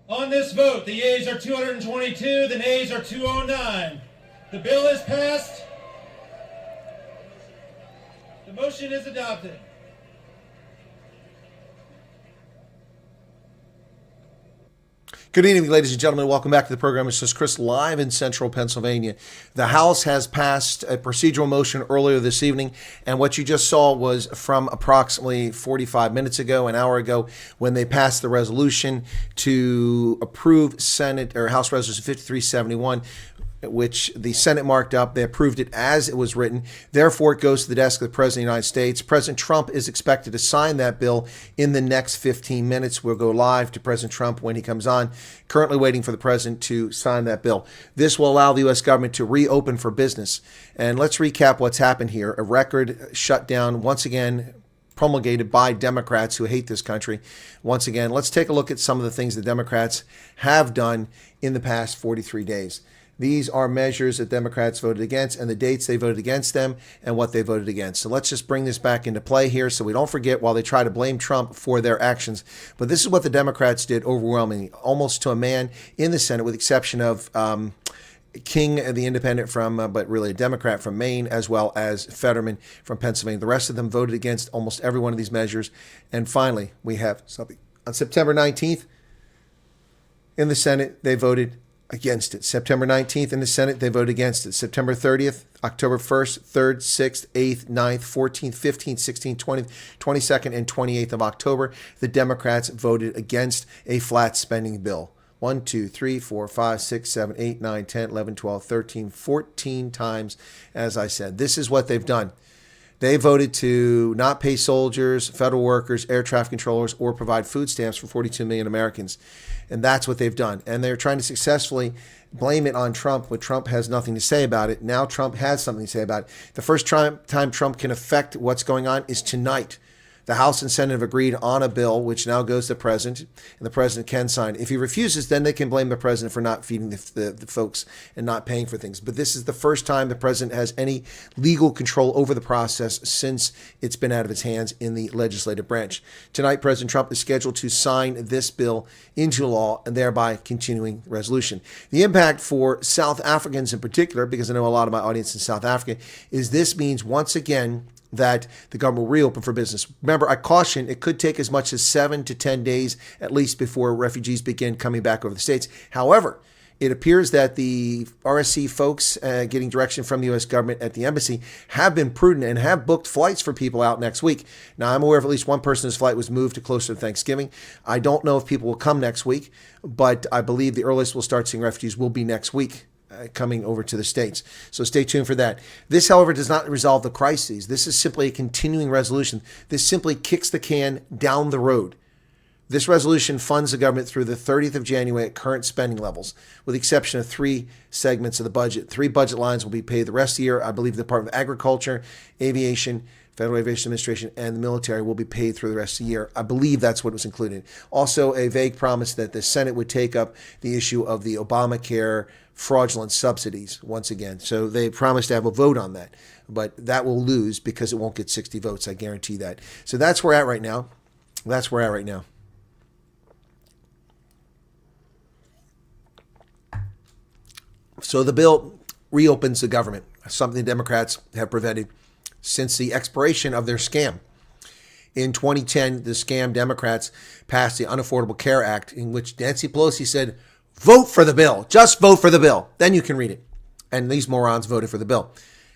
On this vote, the yeas are 222, the nays are 209. The bill is passed. The motion is adopted. Good evening, ladies and gentlemen. Welcome back to the program. This is Chris live in central Pennsylvania. The House has passed a procedural motion earlier this evening, and what you just saw was from approximately 45 minutes ago, an hour ago, when they passed the resolution to approve Senate or House Resolution 5371, which the Senate marked up. They approved it as it was written. Therefore, it goes to the desk of the President of the United States. President Trump is expected to sign that bill in the next 15 minutes. We'll go live to President Trump when he comes on. Currently waiting for the President to sign that bill. This will allow the U.S. government to reopen for business. And let's recap what's happened here. A record shutdown, once again, promulgated by Democrats who hate this country. Once again, let's take a look at some of the things the Democrats have done in the past 43 days. These are measures that Democrats voted against and the dates they voted against them and what they voted against. So let's just bring this back into play here so we don't forget while they try to blame Trump for their actions. But this is what the Democrats did overwhelmingly, almost to a man in the Senate, with the exception of King, the independent from, but really a Democrat from Maine, as well as Fetterman from Pennsylvania. The rest of them voted against almost every one of these measures. And finally, we have something. On September 19th, in the Senate, they voted against it. September 19th in the Senate, they voted against it. September 30th, October 1st, 3rd, 6th, 8th, 9th, 14th, 15th, 16th, 20th, 22nd, and 28th of October, the Democrats voted against a flat spending bill. 1, 2, 3, 4, 5, 6, 7, 8, 9, 10, 11, 12, 13, 14 times, as I said. This is what they've done. They voted to not pay soldiers, federal workers, air traffic controllers, or provide food stamps for 42 million Americans. And that's what they've done. And they're trying to successfully blame it on Trump, but Trump has nothing to say about it. Now Trump has something to say about it. The first time Trump can affect what's going on is tonight. The House and Senate have agreed on a bill, which now goes to the President, and the President can sign. If he refuses, then they can blame the President for not feeding the folks and not paying for things. But this is the first time the President has any legal control over the process since it's been out of his hands in the legislative branch. Tonight, President Trump is scheduled to sign this bill into law and thereby continuing the resolution. The impact for South Africans in particular, because I know a lot of my audience in South Africa, is this means once again that the government will reopen for business. Remember, I caution it could take as much as 7 to 10 days at least before refugees begin coming back over the states. However, it appears that the RSC folks getting direction from the U.S. government at the embassy have been prudent and have booked flights for people out next week. Now, I'm aware of at least one person's flight was moved to closer to Thanksgiving. I don't know if people will come next week, but I believe the earliest we'll start seeing refugees will be next week. Coming over to the states. So stay tuned for that. This, however, does not resolve the crises. This is simply a continuing resolution. This simply kicks the can down the road. This resolution funds the government through the 30th of January at current spending levels, with the exception of 3 segments of the budget. 3 budget lines will be paid the rest of the year. I believe the Department of Agriculture, Aviation, Federal Aviation Administration, and the military will be paid through the rest of the year. I believe that's what was included. Also, a vague promise that the Senate would take up the issue of the Obamacare fraudulent subsidies once again. So they promised to have a vote on that, but that will lose because it won't get 60 votes. I guarantee that. So that's where we're at right now. That's where we're at right now. So the bill reopens the government, something the Democrats have prevented since the expiration of their scam. In 2010, the scam Democrats passed the Unaffordable Care Act, in which Nancy Pelosi said, vote for the bill. Just vote for the bill. Then you can read it. And these morons voted for the bill.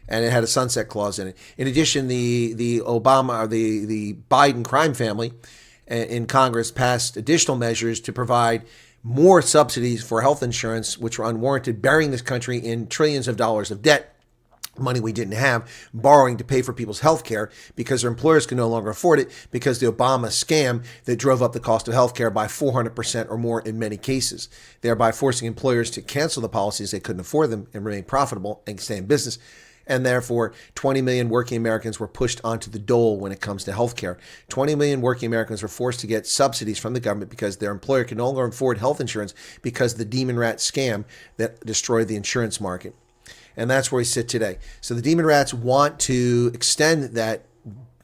And it had a sunset clause in it. In addition, the Obama, or the Biden crime family in Congress passed additional measures to provide more subsidies for health insurance, which were unwarranted, burying this country in trillions of dollars of debt. Money we didn't have, borrowing to pay for people's health care because their employers could no longer afford it because the Obama scam that drove up the cost of health care by 400% or more in many cases, thereby forcing employers to cancel the policies they couldn't afford them and remain profitable and stay in business. And therefore, 20 million working Americans were pushed onto the dole when it comes to health care. 20 million working Americans were forced to get subsidies from the government because their employer could no longer afford health insurance because of the demon rat scam that destroyed the insurance market. And that's where we sit today. So the demon rats want to extend that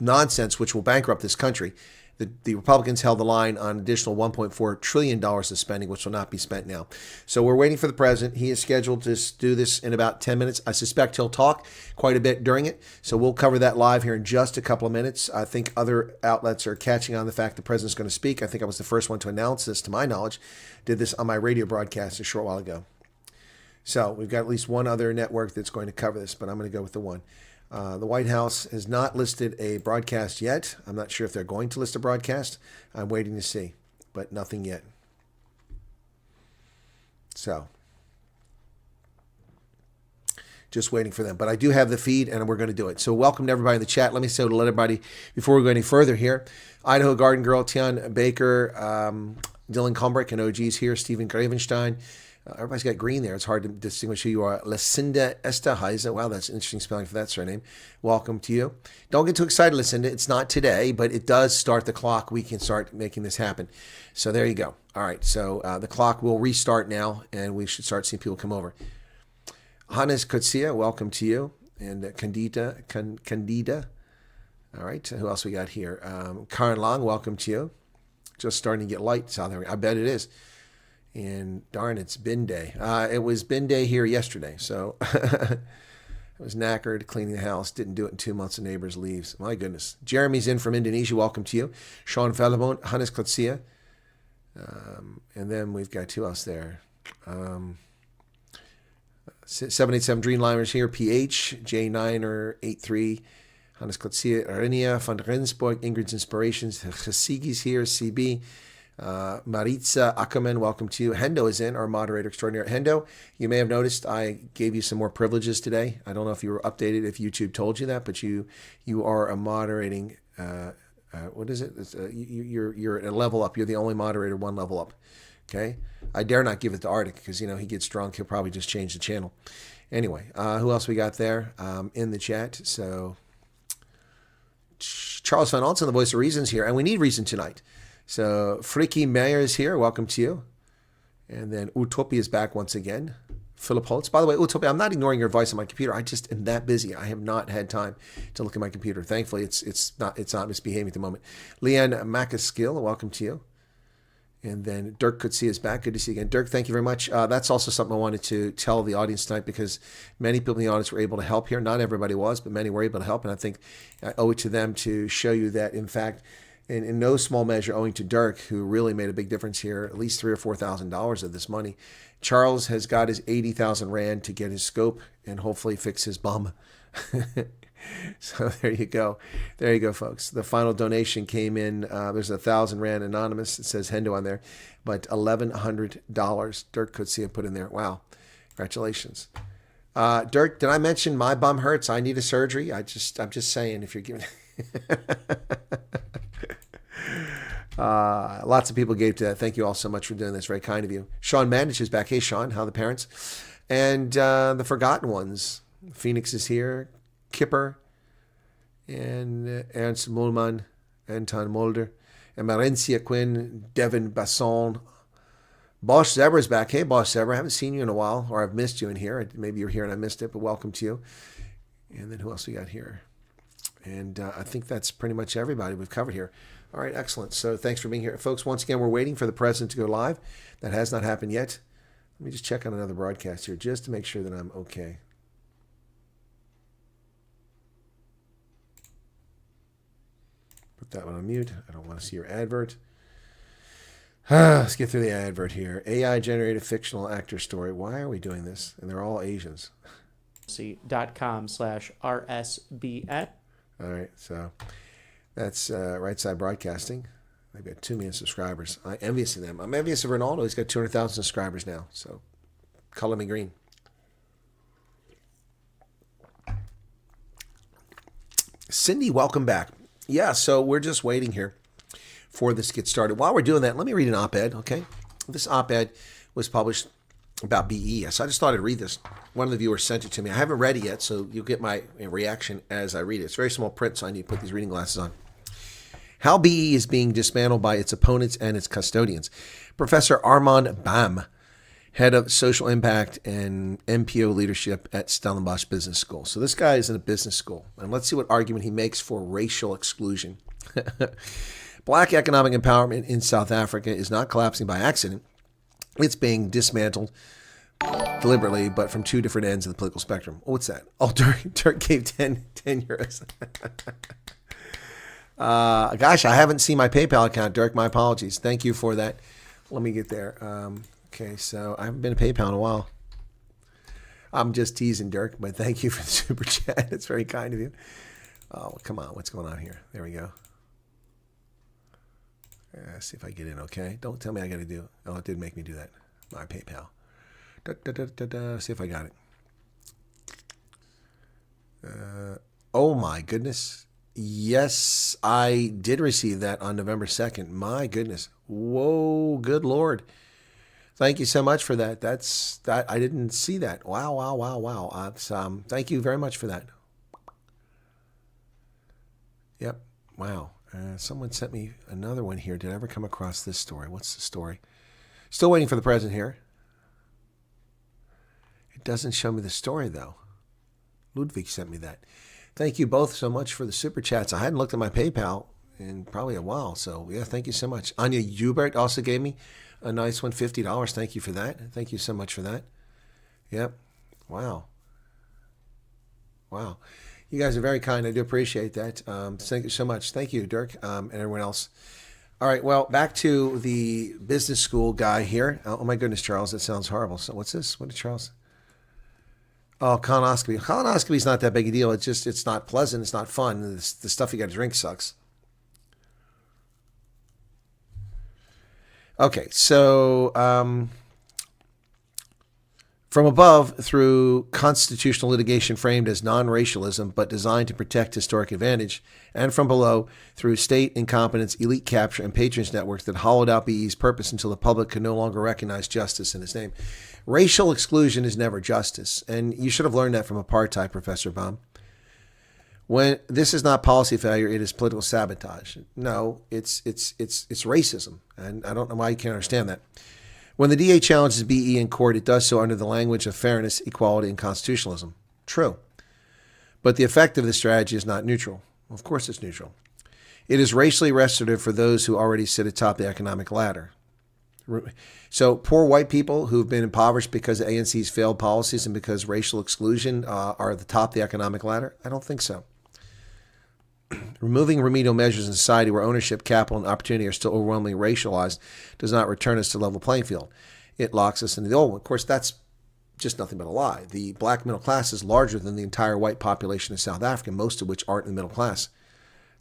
nonsense, which will bankrupt this country. the Republicans held the line on additional $1.4 trillion of spending, which will not be spent now. So we're waiting for the president. He is scheduled to do this in about 10 minutes. I suspect he'll talk quite a bit during it. So we'll cover that live here in just a couple of minutes. I think other outlets are catching on the fact the president's going to speak. I think I was the first one to announce this, to my knowledge. Did this on my radio broadcast a short while ago. So we've got at least one other network that's going to cover this, but I'm going to go with the one. The White House has not listed a broadcast yet. I'm not sure if they're going to list a broadcast. I'm waiting to see, but nothing yet. So, just waiting for them. But I do have the feed, and we're going to do it. So welcome to everybody in the chat. Let me say to let everybody, before we go any further here, Idaho Garden Girl, Tian Baker, Dylan Combrick, and OG's here, Stephen Gravenstein. Everybody's got green there. It's hard to distinguish who you are. Lucinda Estahaiza. Wow, that's interesting spelling for that surname. Welcome to you. Don't get too excited, Lucinda. It's not today, but it does start the clock. We can start making this happen. So there you go. All right. So the clock will restart now, and we should start seeing people come over. Hannes Kutsia, welcome to you. And Candida. All right. Who else we got here? Karen Long, welcome to you. Just starting to get light out there. I bet it is. And darn, it's bin day. It was bin day here yesterday, so I was knackered cleaning the house. Didn't do it in 2 months. The neighbors leaves. My goodness. Jeremy's in from Indonesia. Welcome to you. Sean Fellemont, Hannes Kotsia. And then we've got who else there? 787 Dreamliners here. PH, J9er83. Hannes Kotsia, Arenia, Van Rensburg, Ingrid's Inspirations. Chasigis here. CB. Maritza Ackerman, welcome to you. Hendo is in, our moderator extraordinaire. Hendo, you may have noticed I gave you some more privileges today. I don't know if you were updated, if YouTube told you that, but you are a moderating, what is it? You're at a level up. You're the only moderator, one level up. Okay? I dare not give it to Arctic because, he gets drunk. He'll probably just change the channel. Anyway, who else we got there in the chat? So, Charles Van Alten, the voice of reason's here, and we need reason tonight. So, Friki Mayer is here. Welcome to you. And then Utopia is back once again. Philip Holtz. By the way, Utopia, I'm not ignoring your advice on my computer. I just am that busy. I have not had time to look at my computer. Thankfully, it's not misbehaving at the moment. Leanne Macaskill, welcome to you. And then Dirk Kutsi is back. Good to see you again. Dirk, thank you very much. That's also something I wanted to tell the audience tonight because many people in the audience were able to help here. Not everybody was, but many were able to help. And I think I owe it to them to show you that, in fact, in no small measure owing to Dirk, who really made a big difference here, at least $3,000 or $4,000 of this money. Charles has got his 80,000 Rand to get his scope and hopefully fix his bum. So there you go. There you go, folks. The final donation came in. There's 1,000 Rand anonymous. It says Hendo on there, but $1,100 Dirk Kutsia put in there. Wow. Congratulations. Dirk, did I mention my bum hurts? I need a surgery. I'm just saying if you're giving... Lots of people gave to that. Thank you all so much for doing this. Very kind of you. Sean Mandich is back. Hey, Sean, how are the parents? And the forgotten ones. Phoenix is here. Kipper and Ernst Mullman, Anton Mulder, and Marencia Quinn, Devin Basson. Bosch Zebra is back. Hey, Bosch Zebra, I haven't seen you in a while, or I've missed you in here. Maybe you're here and I missed it, but welcome to you. And then who else we got here? And I think that's pretty much everybody we've covered here. All right, excellent. So thanks for being here. Folks, once again, we're waiting for the president to go live. That has not happened yet. Let me just check on another broadcast here just to make sure that I'm okay. Put that one on mute. I don't want to see your advert. Let's get through the advert here. AI-generated fictional actor story. Why are we doing this? And they're all Asians. .com/RSBN. All right, so that's Right Side Broadcasting. They've got 2 million subscribers. I'm envious of them. I'm envious of Ronaldo. He's got 200,000 subscribers now. So color me green. Cindy, welcome back. Yeah, so we're just waiting here for this to get started. While we're doing that, let me read an op-ed, okay? This op-ed was published about BES. I just thought I'd read this. One of the viewers sent it to me. I haven't read it yet, so you'll get my reaction as I read it. It's very small print, so I need to put these reading glasses on. How BE is being dismantled by its opponents and its custodians. Professor Armand Bam, head of social impact and MPO leadership at Stellenbosch Business School. So this guy is in a business school, and let's see what argument he makes for racial exclusion. Black economic empowerment in South Africa is not collapsing by accident. It's being dismantled deliberately, but from two different ends of the political spectrum. Oh, what's that? Oh, Dirk gave 10 euros. Gosh, I haven't seen my PayPal account, Dirk. My apologies. Thank you for that. Let me get there. Okay, so I haven't been to PayPal in a while. I'm just teasing, Dirk, but thank you for the super chat. It's very kind of you. Oh, come on. What's going on here? There we go. See if I get in, okay? Don't tell me I got to do. Oh, it did make me do that. My PayPal. See if I got it. Oh, my goodness. Yes, I did receive that on November 2nd. My goodness. Whoa, good Lord. Thank you so much for that. I didn't see that. Wow. Thank you very much for that. Yep. Wow. Someone sent me another one here. Did I ever come across this story? What's the story? Still waiting for the president here. It doesn't show me the story, though. Ludwig sent me that. Thank you both so much for the super chats. I hadn't looked at my PayPal in probably a while. So, yeah, thank you so much. Anya Hubert also gave me a nice one, $50. Thank you for that. Thank you so much for that. Yep. Wow. You guys are very kind. I do appreciate that. Thank you so much. Thank you, Dirk, and everyone else. All right, well, back to the business school guy here. Oh, my goodness, Charles, that sounds horrible. So what's this? What did Charles? Oh, colonoscopy. Colonoscopy is not that big a deal. It's not pleasant. It's not fun. The stuff you got to drink sucks. Okay, so from above, through constitutional litigation framed as non-racialism but designed to protect historic advantage, and from below, through state incompetence, elite capture, and patronage networks that hollowed out BE's purpose until the public could no longer recognize justice in his name. Racial exclusion is never justice, and you should have learned that from apartheid, Professor Baum. When this is not policy failure, it is political sabotage. No, it's racism, and I don't know why you can't understand that. When the DA challenges BE in court, it does so under the language of fairness, equality, and constitutionalism. True. But the effect of this strategy is not neutral. Of course it's neutral. It is racially restorative for those who already sit atop the economic ladder. So poor white people who've been impoverished because of ANC's failed policies and because racial exclusion are at the top of the economic ladder? I don't think so. Removing remedial measures in society where ownership, capital, and opportunity are still overwhelmingly racialized does not return us to level playing field. It locks us into the old one. Of course, that's just nothing but a lie. The black middle class is larger than the entire white population of South Africa, most of which aren't in the middle class.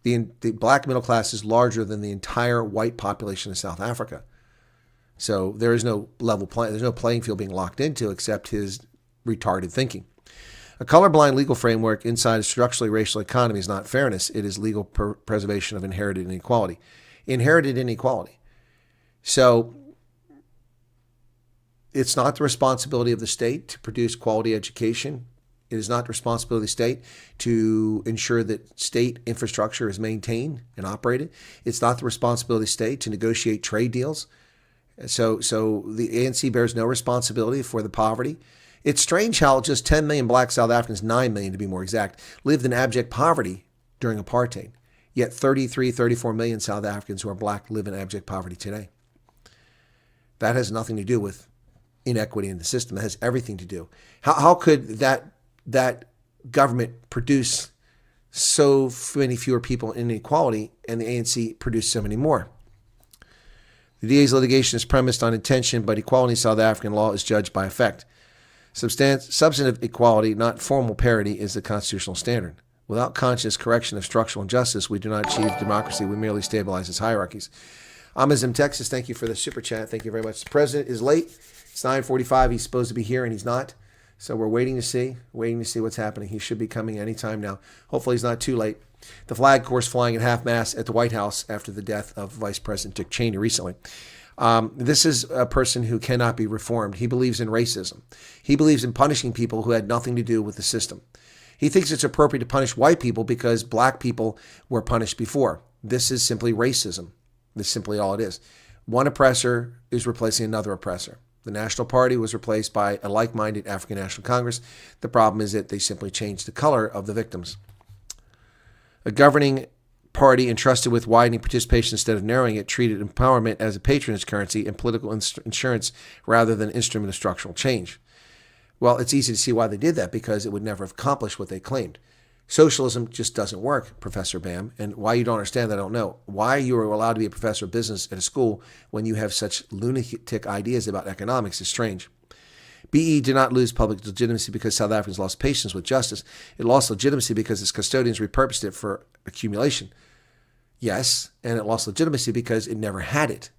The black middle class is larger than the entire white population of South Africa. So there is no level play. There's no playing field being locked into except his retarded thinking. A colorblind legal framework inside a structurally racial economy is not fairness. It is legal preservation of inherited inequality. Inherited inequality. So it's not the responsibility of the state to produce quality education. It is not the responsibility of the state to ensure that state infrastructure is maintained and operated. It's not the responsibility of the state to negotiate trade deals. So the ANC bears no responsibility for the poverty. It's strange how just 10 million black South Africans, 9 million to be more exact, lived in abject poverty during apartheid. Yet 34 million South Africans who are black live in abject poverty today. That has nothing to do with inequity in the system. It has everything to do. How could that government produce so many fewer people in inequality and the ANC produce so many more? The DA's litigation is premised on intention, but equality in South African law is judged by effect. Substantive equality, not formal parity, is the constitutional standard. Without conscious correction of structural injustice, we do not achieve democracy. We merely stabilize its hierarchies. Amazim, Texas, thank you for the super chat. Thank you very much. The president is late. It's 9:45. He's supposed to be here, and he's not. So we're waiting to see what's happening. He should be coming anytime now. Hopefully he's not too late. The flag, of course, flying at half-mast at the White House after the death of Vice President Dick Cheney recently. This is a person who cannot be reformed. He believes in racism. He believes in punishing people who had nothing to do with the system. He thinks it's appropriate to punish white people because black people were punished before. This is simply racism. This is simply all it is. One oppressor is replacing another oppressor. The National Party was replaced by a like-minded African National Congress. The problem is that they simply changed the color of the victims. A governing party entrusted with widening participation instead of narrowing it treated empowerment as a patronage currency and political insurance rather than an instrument of structural change. Well, it's easy to see why they did that, because it would never have accomplished what they claimed. Socialism just doesn't work, Professor Bam, and why you don't understand that I don't know. Why you are allowed to be a professor of business at a school when you have such lunatic ideas about economics is strange. BE did not lose public legitimacy because South Africans lost patience with justice. It lost legitimacy because its custodians repurposed it for accumulation. Yes, and it lost legitimacy because it never had it.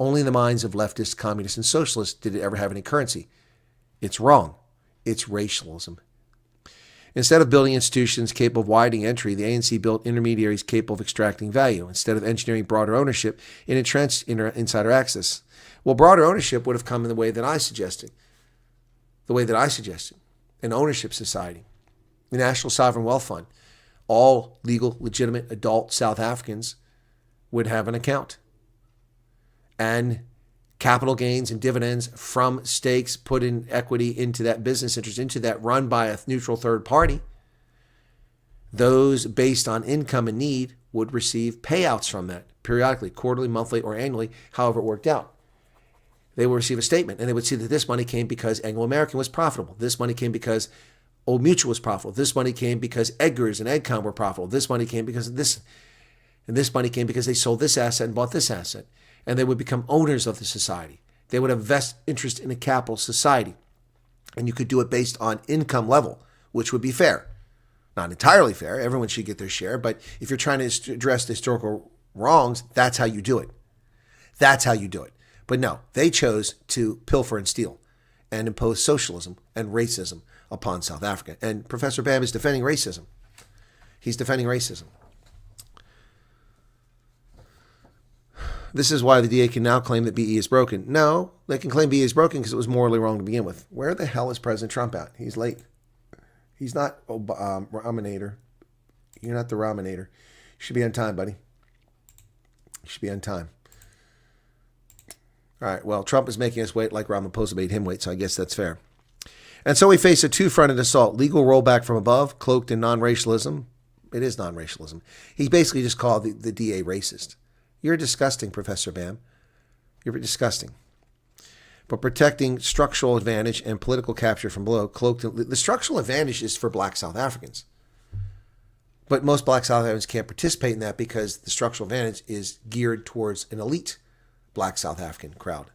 Only in the minds of leftists, communists, and socialists did it ever have any currency. It's wrong. It's racialism. Instead of building institutions capable of widening entry, the ANC built intermediaries capable of extracting value. Instead of engineering broader ownership, it entrenched insider access. Well, broader ownership would have come in the way that I suggested. An ownership society, the National Sovereign Wealth Fund. All legal, legitimate adult South Africans would have an account. And capital gains and dividends from stakes put in equity into that business interest, into that run by a neutral third party, those based on income and need would receive payouts from that periodically, quarterly, monthly, or annually, however it worked out. They will receive a statement, and they would see that this money came because Anglo-American was profitable. This money came because Old Mutual was profitable. This money came because Edgar's and Edcom were profitable. This money came because of this. And this money came because they sold this asset and bought this asset. And they would become owners of the society. They would have vested interest in a capital society. And you could do it based on income level, which would be fair. Not entirely fair. Everyone should get their share. But if you're trying to address the historical wrongs, that's how you do it. That's how you do it. But no, they chose to pilfer and steal and impose socialism and racism upon South Africa. And Professor Bam is defending racism. He's defending racism. This is why the DA can now claim that BE is broken. No, they can claim BE is broken because it was morally wrong to begin with. Where the hell is President Trump at? He's late. He's not Raminator. You're not the Raminator. You should be on time, buddy. You should be on time. All right, well, Trump is making us wait like Ramaphosa made him wait, so I guess that's fair. And so we face a two-fronted assault. Legal rollback from above, cloaked in non-racialism. It is non-racialism. He basically just called the DA racist. You're disgusting, Professor Bam. You're disgusting. But protecting structural advantage and political capture from below, cloaked in, the structural advantage is for black South Africans. But most black South Africans can't participate in that because the structural advantage is geared towards an elite black South African crowd.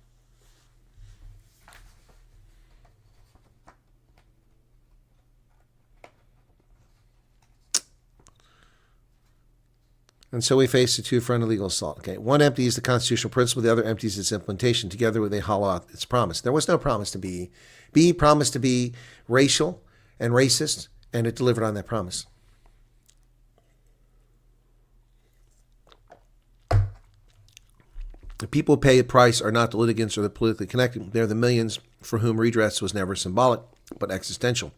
And so we face a two-fronted legal assault. Okay, one empties the constitutional principle, the other empties its implementation. Together they hollow out its promise. There was no promise to be. BE promised to be racial and racist, and it delivered on that promise. The people who pay a price are not the litigants or the politically connected. They're the millions for whom redress was never symbolic, but existential.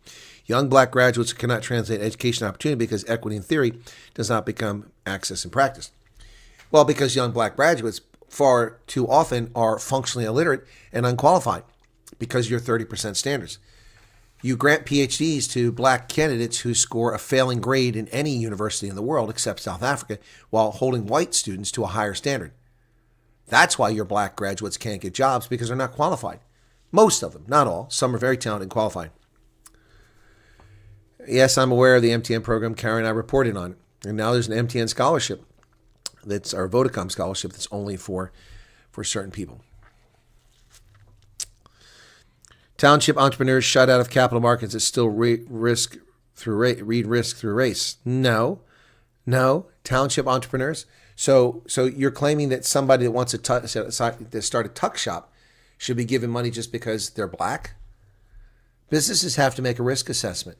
Young black graduates cannot translate education opportunity because equity in theory does not become access in practice. Well, because young black graduates far too often are functionally illiterate and unqualified because of your 30% standards. You grant PhDs to black candidates who score a failing grade in any university in the world except South Africa, while holding white students to a higher standard. That's why your black graduates can't get jobs, because they're not qualified. Most of them, not all. Some are very talented and qualified. Yes, I'm aware of the MTN program. Karen and I reported on it. And now there's an MTN scholarship, that's our Vodacom scholarship, that's only for certain people. Township entrepreneurs shut out of capital markets that still read risk through race. No. Township entrepreneurs. So you're claiming that somebody that wants to start a tuck shop should be given money just because they're black? Businesses have to make a risk assessment.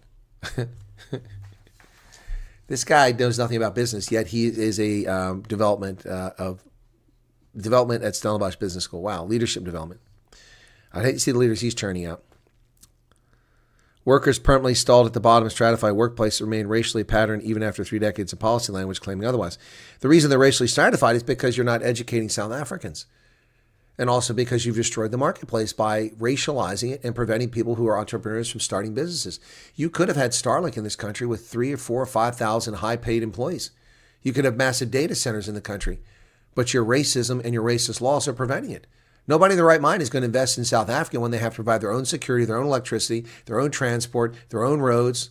This guy knows nothing about business, yet he is a development at Stellenbosch Business School. Wow, leadership development. I'd hate to see the leaders he's churning out. Workers permanently stalled at the bottom of stratified workplace remain racially patterned even after 3 decades of policy language claiming otherwise. The reason they're racially stratified is because you're not educating South Africans. And also because you've destroyed the marketplace by racializing it and preventing people who are entrepreneurs from starting businesses. You could have had Starlink in this country with 3,000 or 4,000 or 5,000 high-paid employees. You could have massive data centers in the country, but your racism and your racist laws are preventing it. Nobody in their right mind is going to invest in South Africa when they have to provide their own security, their own electricity, their own transport, their own roads,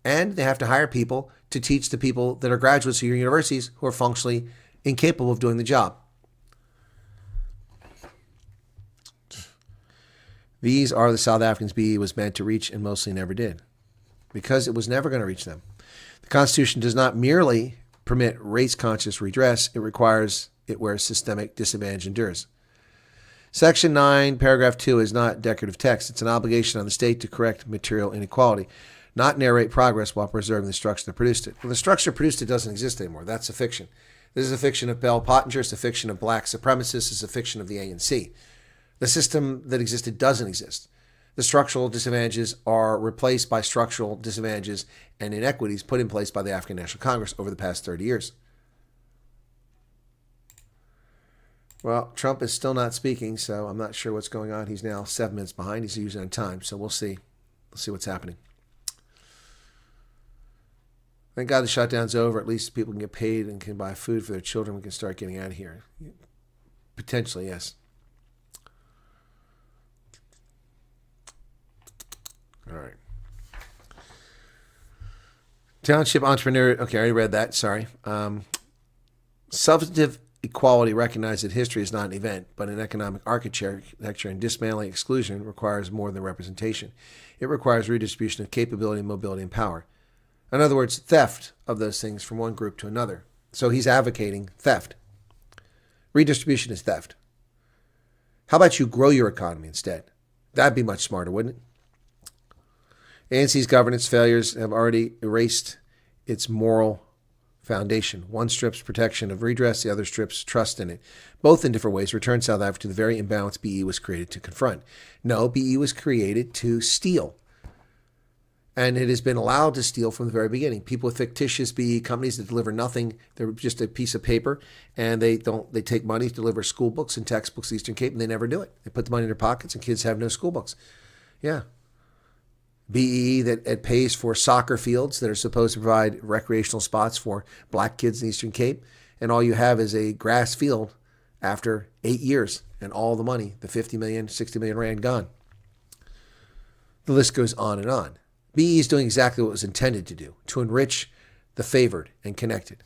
and they have to hire people to teach the people that are graduates of your universities who are functionally incapable of doing the job. These are the South Africans BE was meant to reach and mostly never did, because it was never going to reach them. The Constitution does not merely permit race-conscious redress, it requires it where systemic disadvantage endures. Section 9, paragraph 2 is not decorative text. It's an obligation on the state to correct material inequality, not narrate progress while preserving the structure that produced it. Well, the structure that produced it doesn't exist anymore. That's a fiction. This is a fiction of Bell Pottinger. It's a fiction of black supremacists. It's a fiction of the ANC. The system that existed doesn't exist. The structural disadvantages are replaced by structural disadvantages and inequities put in place by the African National Congress over the past 30 years. Well, Trump is still not speaking, so I'm not sure what's going on. He's now 7 minutes behind. He's usually on time, so we'll see. We'll see what's happening. Thank God the shutdown's over. At least people can get paid and can buy food for their children. We can start getting out of here. Potentially, yes. All right. Township entrepreneur. Okay, I already read that. Sorry. Substantive equality recognizes that history is not an event, but an economic architecture, and dismantling exclusion requires more than representation. It requires redistribution of capability, mobility, and power. In other words, theft of those things from one group to another. So he's advocating theft. Redistribution is theft. How about you grow your economy instead? That'd be much smarter, wouldn't it? ANC's governance failures have already erased its moral foundation. One strips protection of redress, the other strips trust in it. Both in different ways return South Africa to the very imbalance BE was created to confront. No, BE was created to steal. And it has been allowed to steal from the very beginning. People with fictitious BE companies that deliver nothing, they're just a piece of paper, and they take money to deliver school books and textbooks to Eastern Cape, and they never do it. They put the money in their pockets, and kids have no school books. Yeah. BE that it pays for soccer fields that are supposed to provide recreational spots for black kids in Eastern Cape, and all you have is a grass field after 8 years, and all the money, the 50 million, 60 million rand gone. The list goes on and on. BE is doing exactly what it was intended to do, to enrich the favored and connected.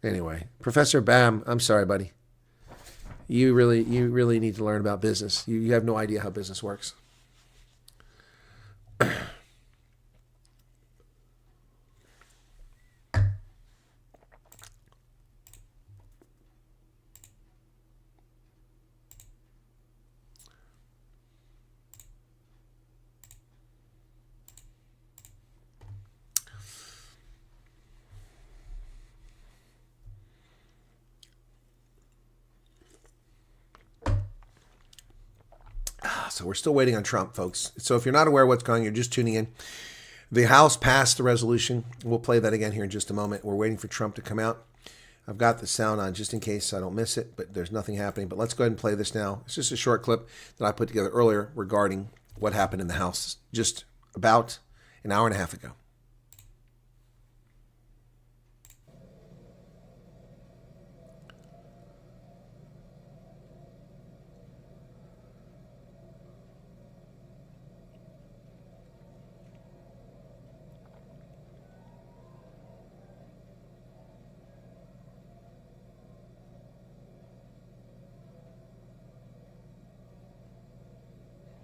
Anyway, Professor Bam, I'm sorry, buddy. You really need to learn about business. You have no idea how business works. So we're still waiting on Trump, folks. So if you're not aware of what's going on, you're just tuning in. The House passed the resolution. We'll play that again here in just a moment. We're waiting for Trump to come out. I've got the sound on just in case I don't miss it, but there's nothing happening. But let's go ahead and play this now. It's just a short clip that I put together earlier regarding what happened in the House just about an hour and a half ago.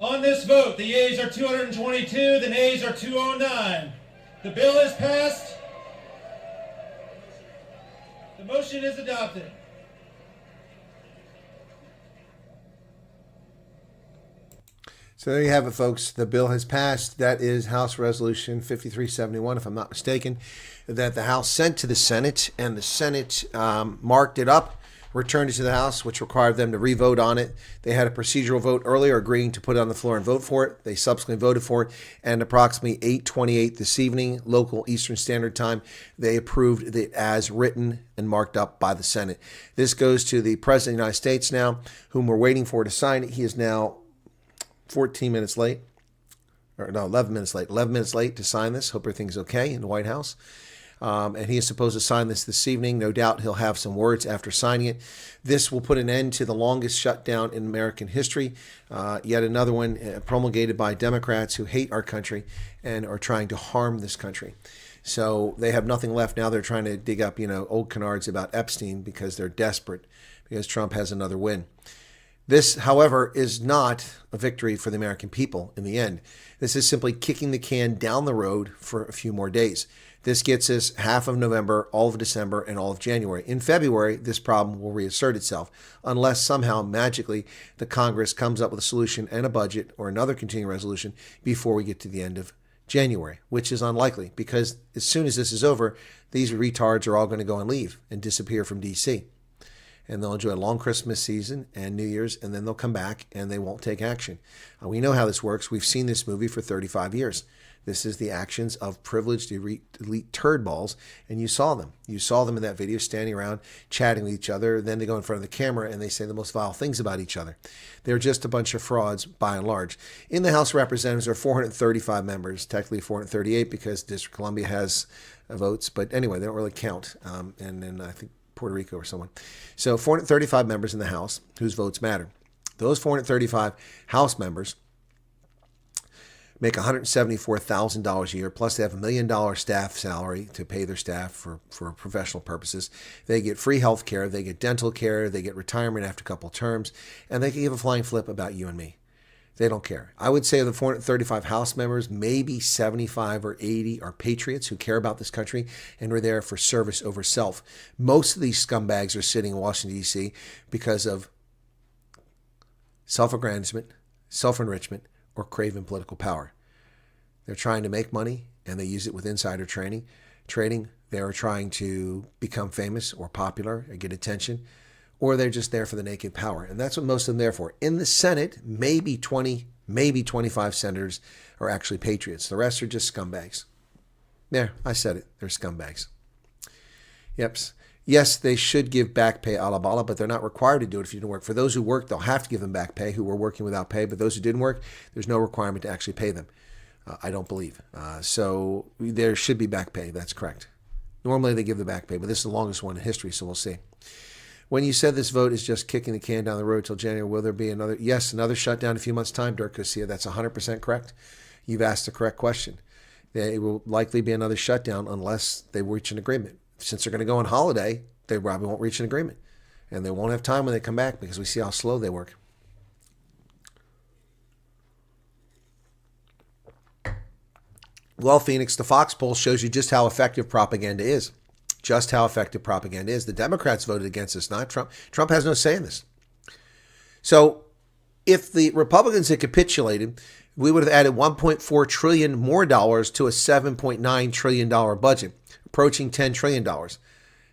On this vote, the yeas are 222, the nays are 209. The bill is passed. The motion is adopted. So there you have it, folks. The bill has passed. That is House Resolution 5371, if I'm not mistaken, that the House sent to the Senate, and the Senate marked it up, returned it to the House, which required them to re-vote on it. They had a procedural vote earlier agreeing to put it on the floor and vote for it. They subsequently voted for it, and approximately 8:28 this evening, local Eastern Standard Time, they approved it as written and marked up by the Senate. This goes to the President of the United States now, whom we're waiting for to sign it. He is now 14 minutes late, or no, 11 minutes late. 11 minutes late to sign this. Hope everything's okay in the White House. And he is supposed to sign this evening. No doubt he'll have some words after signing it. This will put an end to the longest shutdown in American history. Yet another one promulgated by Democrats who hate our country and are trying to harm this country. So they have nothing left now. They're trying to dig up, old canards about Epstein because they're desperate because Trump has another win. This, however, is not a victory for the American people in the end. This is simply kicking the can down the road for a few more days. This gets us half of November, all of December, and all of January. In February, this problem will reassert itself unless somehow magically the Congress comes up with a solution and a budget or another continuing resolution before we get to the end of January, which is unlikely because as soon as this is over, these retards are all going to go and leave and disappear from D.C. And they'll enjoy a long Christmas season and New Year's, and then they'll come back and they won't take action. We know how this works. We've seen this movie for 35 years. This is the actions of privileged elite turd balls, and you saw them. You saw them in that video standing around chatting with each other. Then they go in front of the camera and they say the most vile things about each other. They're just a bunch of frauds by and large. In the House of Representatives, there are 435 members, technically 438 because District of Columbia has votes. But anyway, they don't really count. And then I think Puerto Rico or someone. So 435 members in the House whose votes matter. Those 435 House members make $174,000 a year, plus they have $1 million staff salary to pay their staff for professional purposes. They get free health care, they get dental care, they get retirement after a couple of terms, and they can give a flying flip about you and me. They don't care. I would say of the 435 House members, maybe 75 or 80 are patriots who care about this country and are there for service over self. Most of these scumbags are sitting in Washington, D.C. because of self-aggrandizement, self-enrichment, or craving political power. They're trying to make money, and they use it with insider trading. They are trying to become famous or popular or get attention, or they're just there for the naked power. And that's what most of them are there for. In the Senate, maybe 20, maybe 25 senators are actually patriots. The rest are just scumbags. There, I said it. They're scumbags. Yep. Yes, they should give back pay a la bala, but they're not required to do it if you didn't work. For those who work, they'll have to give them back pay who were working without pay. But those who didn't work, there's no requirement to actually pay them. I don't believe. So there should be back pay. That's correct. Normally they give the back pay, but this is the longest one in history, so we'll see. When you said this vote is just kicking the can down the road till January, will there be another? Yes, another shutdown in a few months' time, Dirk Garcia. That's 100% correct. You've asked the correct question. There will likely be another shutdown unless they reach an agreement. Since they're going to go on holiday, they probably won't reach an agreement. And they won't have time when they come back because we see how slow they work. Well, Phoenix, the Fox poll shows you just how effective propaganda is. Just how effective propaganda is. The Democrats voted against this, not Trump. Trump has no say in this. So if the Republicans had capitulated, we would have added $1.4 trillion more dollars to a $7.9 trillion budget, approaching $10 trillion.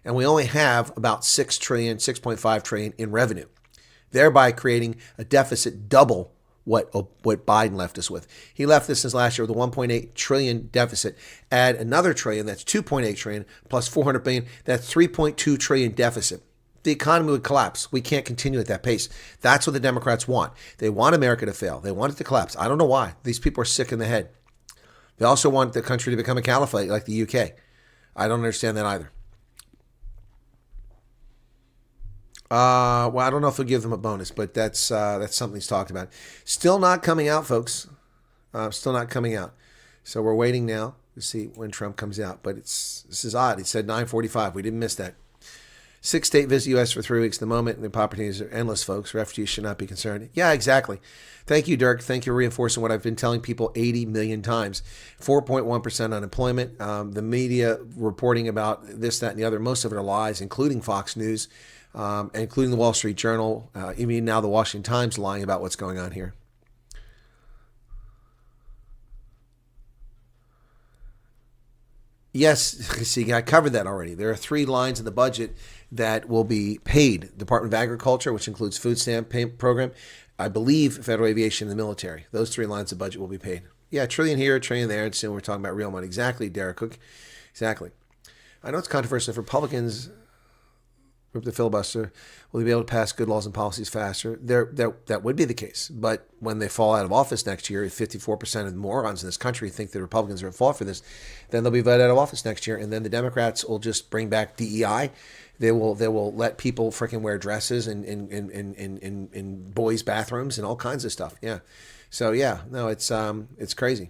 And we only have about $6.5 trillion in revenue, thereby creating a deficit double what Biden left us with. He left us since last year with a $1.8 trillion deficit. Add another trillion, that's $2.8 trillion, plus $400 billion, that's $3.2 trillion deficit. The economy would collapse. We can't continue at that pace. That's what the Democrats want. They want America to fail. They want it to collapse. I don't know why. These people are sick in the head. They also want the country to become a caliphate like the UK. I don't understand that either. Well, I don't know if they'll give them a bonus, but that's something he's talked about. Still not coming out, folks. Still not coming out. So we're waiting now to see when Trump comes out. But this is odd. It said 9:45. We didn't miss that. 6-state visit U.S. for 3 weeks. At the moment, the opportunities are endless, folks. Refugees should not be concerned. Yeah, exactly. Thank you, Dirk. Thank you for reinforcing what I've been telling people 80 million times. 4.1% unemployment. The media reporting about this, that, and the other. Most of it are lies, including Fox News. Including the Wall Street Journal, even now the Washington Times lying about what's going on here. Yes, see, I covered that already. There are 3 lines in the budget that will be paid. Department of Agriculture, which includes food stamp program, I believe Federal Aviation and the military. Those 3 lines of budget will be paid. Yeah, $1 trillion here, $1 trillion there, and soon we're talking about real money. Exactly, Derek Cook. Exactly. I know it's controversial if Republicans Rip the filibuster. Will they be able to pass good laws and policies faster? That would be the case. But when they fall out of office next year, if 54% of the morons in this country think the Republicans are at fault for this, then they'll be voted out of office next year. And then the Democrats will just bring back DEI. They will let people freaking wear dresses in boys' bathrooms and all kinds of stuff. Yeah. So yeah, no, it's crazy.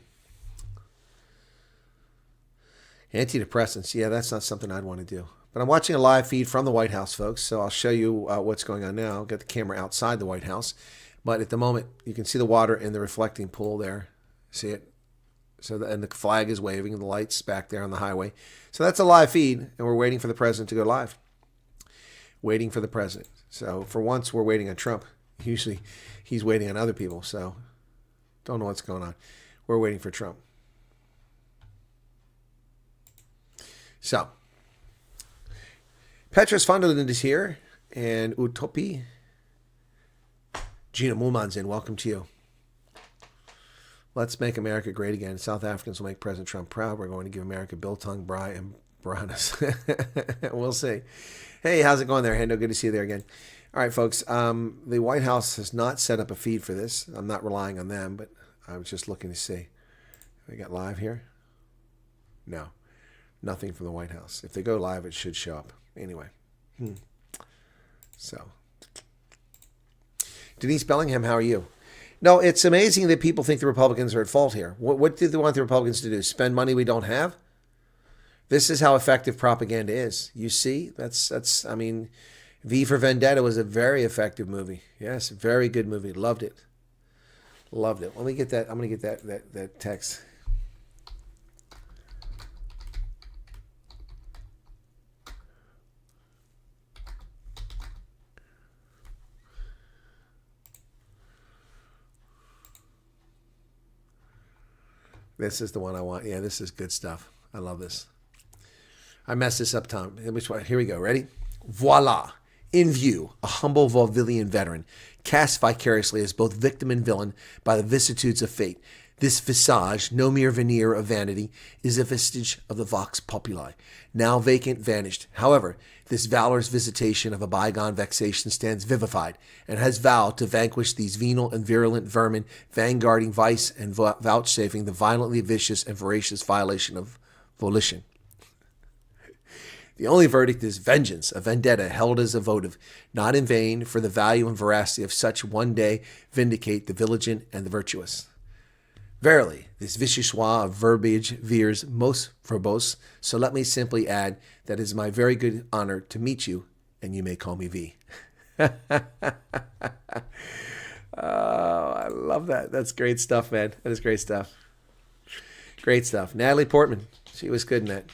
Antidepressants. Yeah, that's not something I'd want to do. But I'm watching a live feed from the White House, folks, so I'll show you what's going on now. I'll get the camera outside the White House. But at the moment, you can see the water in the reflecting pool there. See it? And the flag is waving, and the lights back there on the highway. So that's a live feed, and we're waiting for the president to go live. Waiting for the president. So for once, we're waiting on Trump. Usually, he's waiting on other people, so don't know what's going on. We're waiting for Trump. So, Petrus Funderland is here, and Utopi. Gina Mulman's in. Welcome to you. Let's make America great again. South Africans will make President Trump proud. We're going to give America biltong, bry, and branas. We'll see. Hey, how's it going there, Hendo? Good to see you there again. All right, folks. The White House has not set up a feed for this. I'm not relying on them, but I was just looking to see. We got live here? No. Nothing from the White House. If they go live, it should show up. Anyway. So. Denise Bellingham, how are you? No, it's amazing that people think the Republicans are at fault here. What do they want the Republicans to do? Spend money we don't have? This is how effective propaganda is. You see? That's. I mean, V for Vendetta was a very effective movie. Yes, very good movie. Loved it. Loved it. Let me get that. I'm going to get that text. This is the one I want. Yeah, this is good stuff. I love this. I messed this up, Tom. Here we go. Ready? Voila. In view, a humble vaudevillian veteran, cast vicariously as both victim and villain by the vicissitudes of fate. This visage, no mere veneer of vanity, is a vestige of the vox populi, now vacant, vanished. However, this valorous visitation of a bygone vexation stands vivified, and has vowed to vanquish these venal and virulent vermin, vanguarding vice and vouchsafing the violently vicious and voracious violation of volition. The only verdict is vengeance, a vendetta held as a votive, not in vain, for the value and veracity of such one day vindicate the vigilant and the virtuous. Verily, this vichyssoise of verbiage veers most verbose, so let me simply add that it is my very good honor to meet you, and you may call me V. Oh, I love that. That's great stuff, man. That is great stuff. Great stuff. Natalie Portman, she was good in that.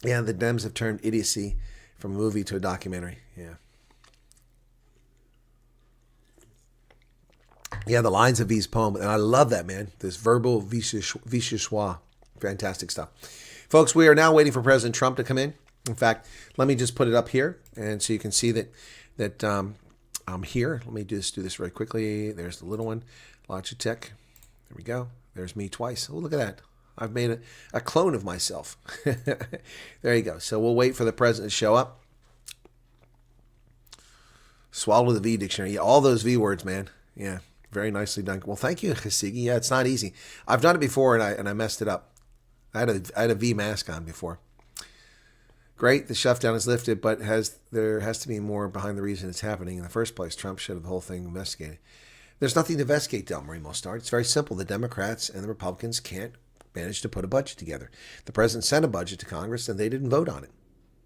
Yeah, the Dems have turned idiocy from a movie to a documentary. Yeah. Yeah, the lines of V's poem. And I love that, man. This verbal vichyssoise. Fantastic stuff. Folks, we are now waiting for President Trump to come in. In fact, let me just put it up here. And so you can see that I'm here. Let me just do this very quickly. There's the little one. Logitech. There we go. There's me twice. Oh, look at that. I've made a clone of myself. There you go. So we'll wait for the president to show up. Swallow the V dictionary. Yeah, all those V words, man. Yeah, very nicely done. Well, thank you, Hasigi. Yeah, it's not easy. I've done it before, and I messed it up. I had a V mask on before. Great, the shutdown is lifted, but there has to be more behind the reason it's happening in the first place. Trump should have the whole thing investigated. There's nothing to investigate, Del Marie Mostard. It's very simple. The Democrats and the Republicans can't manage to put a budget together. The president sent a budget to Congress, and they didn't vote on it.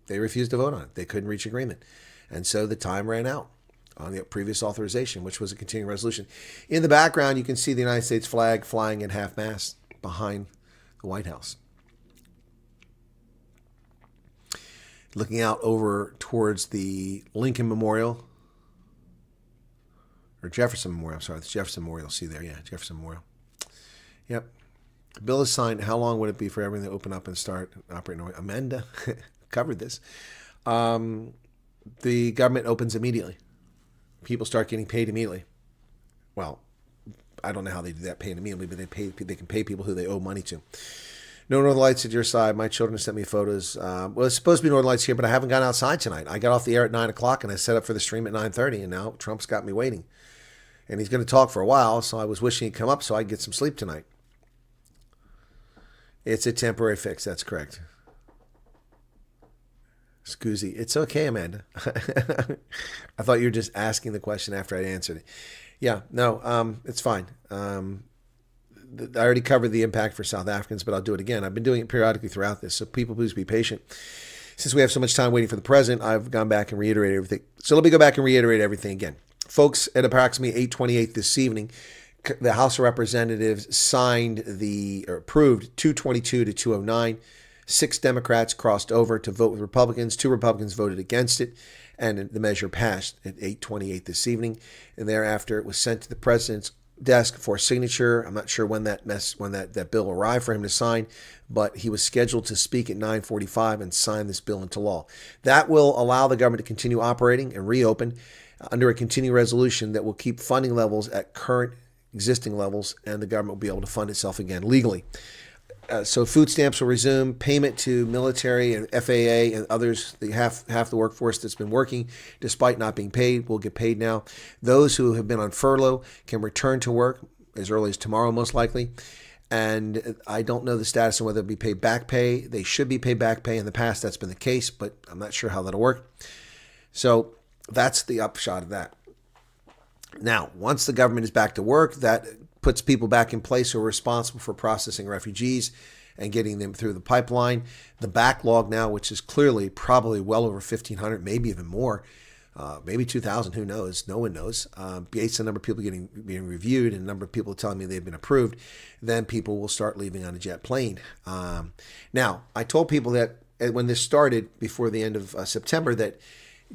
They refused to vote on it. They couldn't reach agreement. And so the time ran out on the previous authorization, which was a continuing resolution. In the background, you can see the United States flag flying at half-mast behind the White House. Looking out over towards the Lincoln Memorial, or Jefferson Memorial, I'm sorry, the Jefferson Memorial, see there, yeah, Jefferson Memorial. Yep. The bill is signed. How long would it be for everything to open up and start operating? Amanda covered this. The government opens immediately. People start getting paid immediately. Well, I don't know how they do that, paying immediately, but they can pay people who they owe money to. No Northern Lights at your side. My children sent me photos. Well, it's supposed to be Northern Lights here, but I haven't gone outside tonight. I got off the air at 9 o'clock, and I set up for the stream at 9:30, and now Trump's got me waiting. And he's going to talk for a while, so I was wishing he'd come up so I could get some sleep tonight. It's a temporary fix. That's correct. Scoozy. It's okay, Amanda. I thought you were just asking the question after I answered it. Yeah, no, it's fine. I already covered the impact for South Africans, but I'll do it again. I've been doing it periodically throughout this, so people please be patient. Since we have so much time waiting for the president, I've gone back and reiterated everything. So let me go back and reiterate everything again. Folks, at approximately 8:28 this evening, the House of Representatives approved 222 to 209. 6 Democrats crossed over to vote with Republicans. 2 Republicans voted against it, and the measure passed at 8:28 this evening. And thereafter, it was sent to the president's desk for signature. I'm not sure when that bill arrived for him to sign, but he was scheduled to speak at 9:45 and sign this bill into law. That will allow the government to continue operating and reopen under a continuing resolution that will keep funding levels at current existing levels, and the government will be able to fund itself again legally. So food stamps will resume, payment to military and FAA and others, half the workforce that's been working despite not being paid will get paid now. Those who have been on furlough can return to work as early as tomorrow, most likely. And I don't know the status of whether they'll be paid back pay. They should be paid back pay. In the past, that's been the case, but I'm not sure how that'll work. So that's the upshot of that. Now, once the government is back to work, that puts people back in place who are responsible for processing refugees and getting them through the pipeline. The backlog now, which is clearly probably well over 1,500, maybe even more, maybe 2,000, who knows? No one knows. Based on the number of people being reviewed and the number of people telling me they've been approved, then people will start leaving on a jet plane. Now, I told people that when this started before the end of September that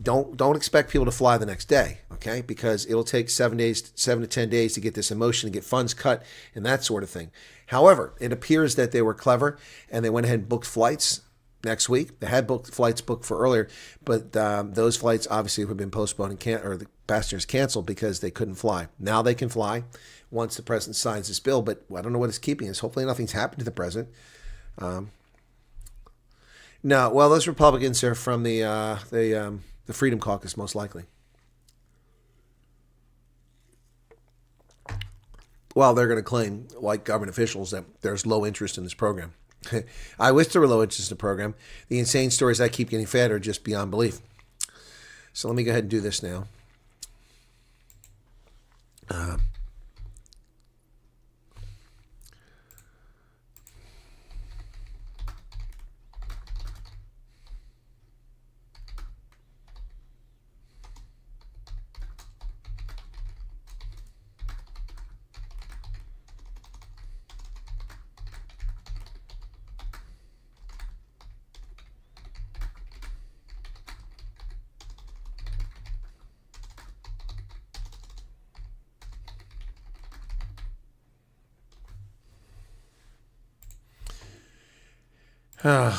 don't expect people to fly the next day, okay? Because it'll take 7 to 10 days to get this in motion, to get funds cut and that sort of thing. However, it appears that they were clever and they went ahead and booked flights next week. They had flights booked for earlier, but those flights obviously have been postponed or the passengers canceled because they couldn't fly. Now they can fly once the president signs this bill, but I don't know what is keeping us. Hopefully nothing's happened to the president. No, well, those Republicans are from the Freedom Caucus, most likely. Well, they're going to claim, like government officials, that there's low interest in this program. I wish there were low interest in the program. The insane stories I keep getting fed are just beyond belief. So let me go ahead and do this now.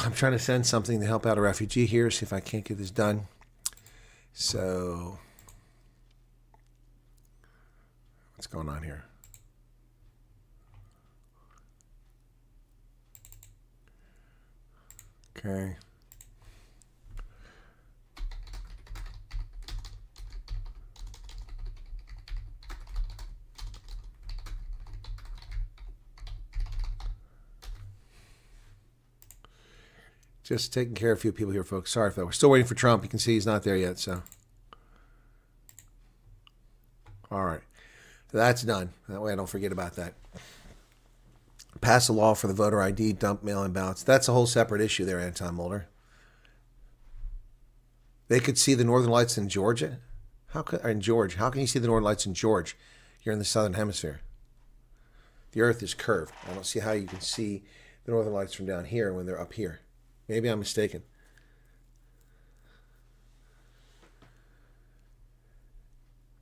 I'm trying to send something to help out a refugee here, see if I can't get this done. So, what's going on here? Okay. Just taking care of a few people here, folks. Sorry for that. We're still waiting for Trump. You can see he's not there yet, so. All right. So that's done. That way I don't forget about that. Pass a law for the voter ID, dump mail-in ballots. That's a whole separate issue there, Anton Mulder. They could see the northern lights in Georgia? How can you see the northern lights in Georgia? You're in the southern hemisphere. The earth is curved. I don't see how you can see the northern lights from down here when they're up here. Maybe I'm mistaken.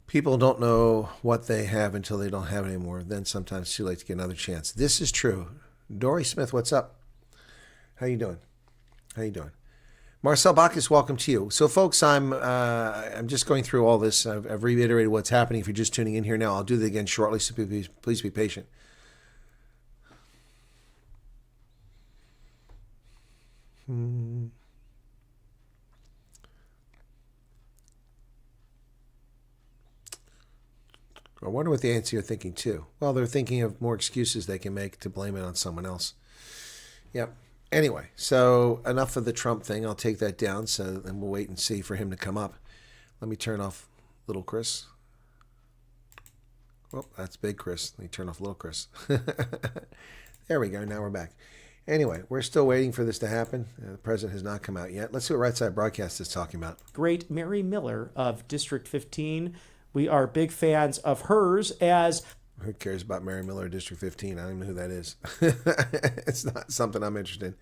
People don't know what they have until they don't have it anymore. Then sometimes it's too late to get another chance. This is true. Dory Smith, what's up? How you doing? Marcel Bacchus, welcome to you. So, folks, I'm just going through all this. I've reiterated what's happening. If you're just tuning in here now, I'll do that again shortly, so please be patient. I wonder what the ANC are thinking too. Well, they're thinking of more excuses they can make to blame it on someone else. Yep. Anyway, so enough of the Trump thing. I'll take that down, so then we'll wait and see for him to come up. Let me turn off little Chris. Well, that's big Chris. Let me turn off little Chris. There we go. Now we're back. Anyway, we're still waiting for this to happen. The president has not come out yet. Let's see what Right Side Broadcast is talking about. Great Mary Miller of District 15. We are big fans of hers as... Who cares about Mary Miller, District 15? I don't even know who that is. It's not something I'm interested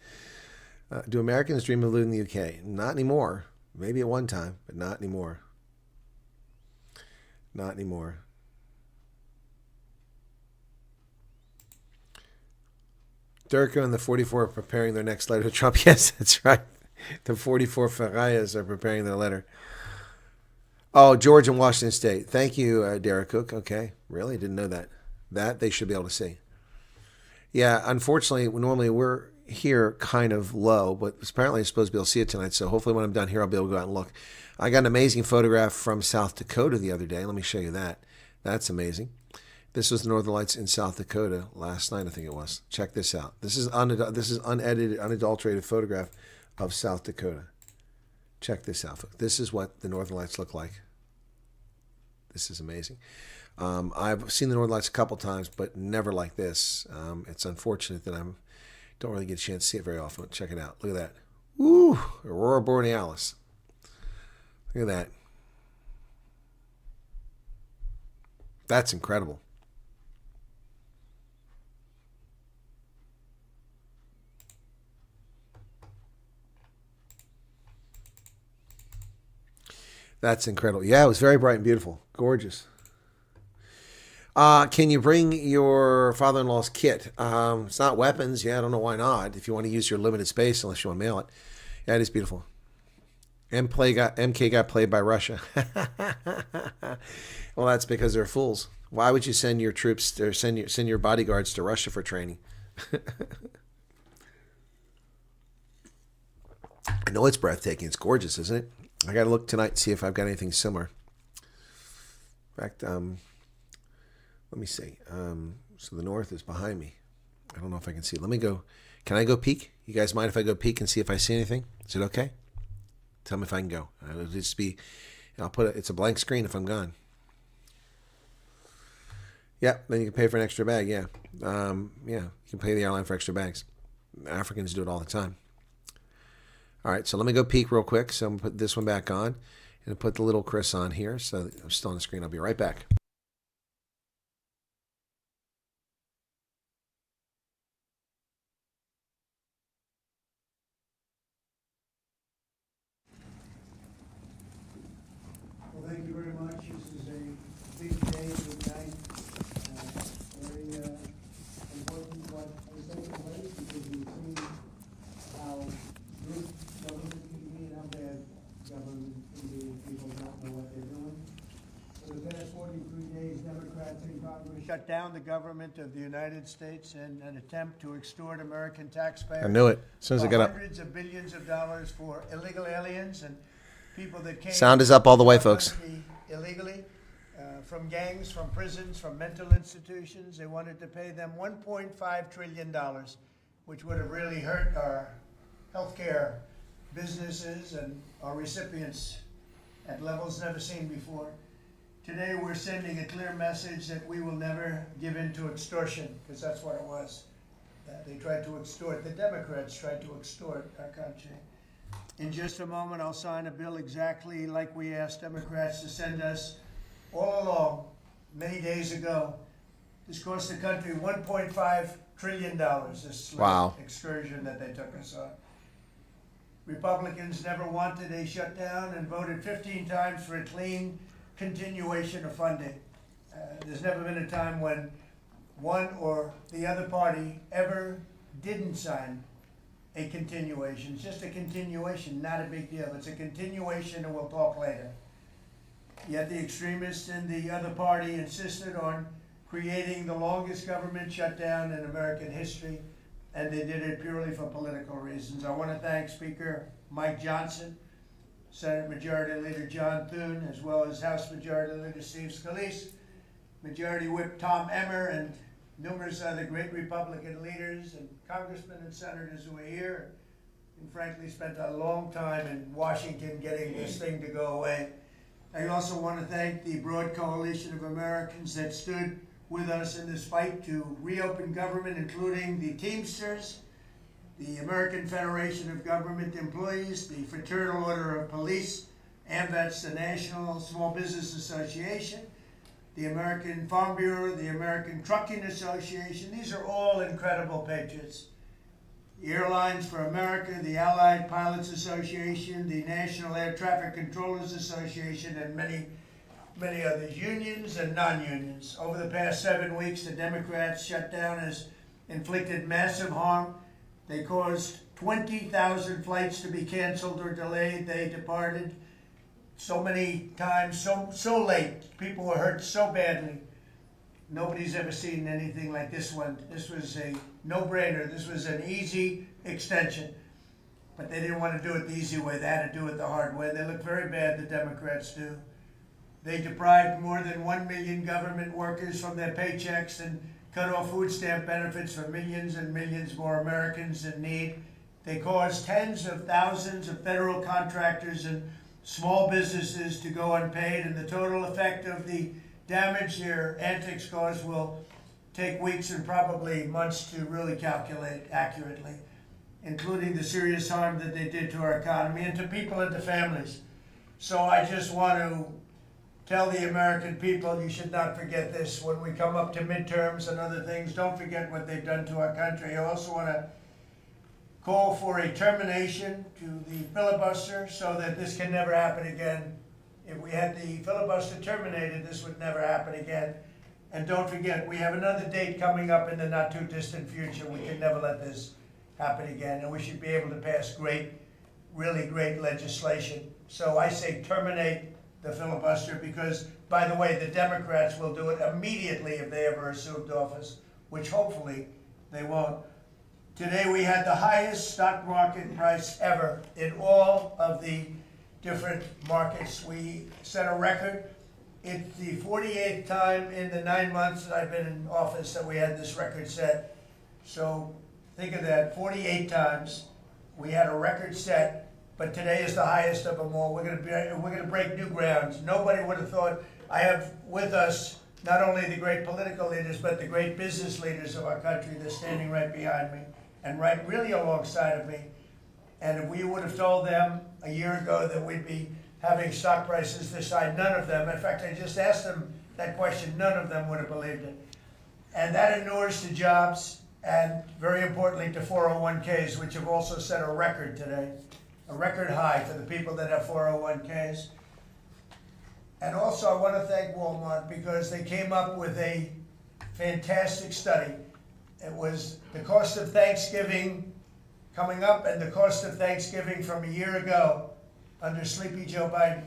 in. Do Americans dream of living in the UK? Not anymore. Maybe at one time, but not anymore. Not anymore. Durko and the 44 are preparing their next letter to Trump. Yes, that's right. The 44 Farayas are preparing their letter. Oh, George in Washington State. Thank you, Derek Cook. Okay. Really? Didn't know that. That they should be able to see. Yeah, unfortunately, normally we're here kind of low, but apparently I'm supposed to be able to see it tonight. So hopefully when I'm done here, I'll be able to go out and look. I got an amazing photograph from South Dakota the other day. Let me show you that. That's amazing. This was the Northern Lights in South Dakota last night, I think it was. Check this out. This is unedited, unadulterated photograph of South Dakota. Check this out. This is what the Northern Lights look like. This is amazing. I've seen the Northern Lights a couple times, but never like this. It's unfortunate that I don't really get a chance to see it very often. Check it out. Look at that. Woo! Aurora Borealis. Look at that. That's incredible. That's incredible. Yeah, it was very bright and beautiful. Gorgeous. Can you bring your father-in-law's kit? It's not weapons. Yeah, I don't know why not. If you want to use your limited space, unless you want to mail it. Yeah, it is beautiful. MK got played by Russia. Well, that's because they're fools. Why would you send your troops or send your bodyguards to Russia for training? I know it's breathtaking. It's gorgeous, isn't it? I got to look tonight and see if I've got anything similar. In fact, let me see. So the north is behind me. I don't know if I can see. Let me go. Can I go peek? You guys mind if I go peek and see if I see anything? Is it okay? Tell me if I can go. It'll just be. I'll put it. It's a blank screen if I'm gone. Yeah. Then you can pay for an extra bag. Yeah. Yeah. You can pay the airline for extra bags. Africans do it all the time. All right, so let me go peek real quick. So I'm going to put this one back on and put the little Chris on here. So I'm still on the screen. I'll be right back. Well, thank you very much. This is a big day, big night. Very important what is taking place because we've seen how good government can be and how bad government can be if people don't know what they're doing. For the past 43 days, Democrats in Congress shut down the government of the United States in an attempt to extort American taxpayers. I knew it as soon as I got up. Hundreds of billions of dollars for illegal aliens and people that came. Sound is up all the way, folks. Illegally, from gangs, from prisons, from mental institutions. They wanted to pay them $1.5 trillion, which would have really hurt our healthcare businesses and our recipients at levels never seen before. Today we're sending a clear message that we will never give in to extortion, because that's what it was. They tried to extort, the Democrats tried to extort our country. In just a moment, I'll sign a bill exactly like we asked Democrats to send us all along, many days ago. This cost the country $1.5 trillion, this Wow. excursion that they took us on. Republicans never wanted a shutdown and voted 15 times for a clean continuation of funding. There's never been a time when one or the other party ever didn't sign a continuation. It's just a continuation, not a big deal. It's a continuation and we'll talk later. Yet the extremists in the other party insisted on creating the longest government shutdown in American history. and they did it purely for political reasons. I want to thank Speaker Mike Johnson, Senate Majority Leader John Thune, as well as House Majority Leader Steve Scalise, Majority Whip Tom Emmer, and numerous other great Republican leaders and congressmen and senators who are here, and frankly spent a long time in Washington getting this thing to go away. I also want to thank the broad coalition of Americans that stood with us in this fight to reopen government, including the Teamsters, the American Federation of Government Employees, the Fraternal Order of Police, AMVETS, the National Small Business Association, the American Farm Bureau, the American Trucking Association. These are all incredible patriots. The Airlines for America, the Allied Pilots Association, the National Air Traffic Controllers Association, and many others, unions and non-unions. Over the past 7 weeks, the Democrats' shutdown has inflicted massive harm. They caused 20,000 flights to be canceled or delayed. They departed so many times, so late. People were hurt so badly. Nobody's ever seen anything like this one. This was a no-brainer. This was an easy extension. But they didn't want to do it the easy way. They had to do it the hard way. They look very bad, the Democrats do. They deprived more than 1 million government workers from their paychecks and cut off food stamp benefits for millions and millions more Americans in need. They caused tens of thousands of federal contractors and small businesses to go unpaid, and the total effect of the damage their antics caused will take weeks and probably months to really calculate accurately, including the serious harm that they did to our economy and to people and to families. So I just want to tell the American people, you should not forget this. When we come up to midterms and other things, don't forget what they've done to our country. I also want to call for a termination to the filibuster so that this can never happen again. If we had the filibuster terminated, this would never happen again. And don't forget, we have another date coming up in the not too distant future. We can never let this happen again. And we should be able to pass great, really great legislation. So I say terminate the filibuster because, by the way, the Democrats will do it immediately if they ever assumed office, which hopefully they won't. Today we had the highest stock market price ever in all of the different markets. We set a record. It's the 48th time in the 9 months that I've been in office that we had this record set. So think of that, 48 times we had a record set, but today is the highest of them all. We're going to break new grounds. Nobody would have thought. I have with us not only the great political leaders, but the great business leaders of our country. They're standing right behind me and right really alongside of me. And if we would have told them a year ago that we'd be having stock prices this high, none of them, in fact, I just asked them that question, none of them would have believed it. And that inures to jobs and, very importantly, to 401ks, which have also set a record today, a record high for the people that have 401ks. And also I want to thank Walmart because they came up with a fantastic study. It was the cost of Thanksgiving coming up and the cost of Thanksgiving from a year ago under Sleepy Joe Biden,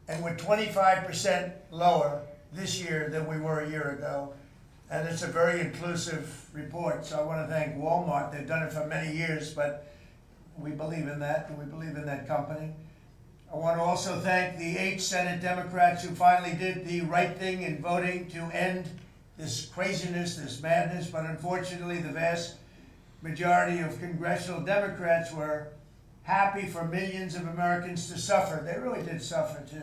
and we're 25% lower this year than we were a year ago. And it's a very inclusive report, so I want to thank Walmart. They've done it for many years, but we believe in that, and we believe in that company. I want to also thank the 8 Senate Democrats who finally did the right thing in voting to end this craziness, this madness, but unfortunately the vast majority of congressional Democrats were happy for millions of Americans to suffer. They really did suffer too.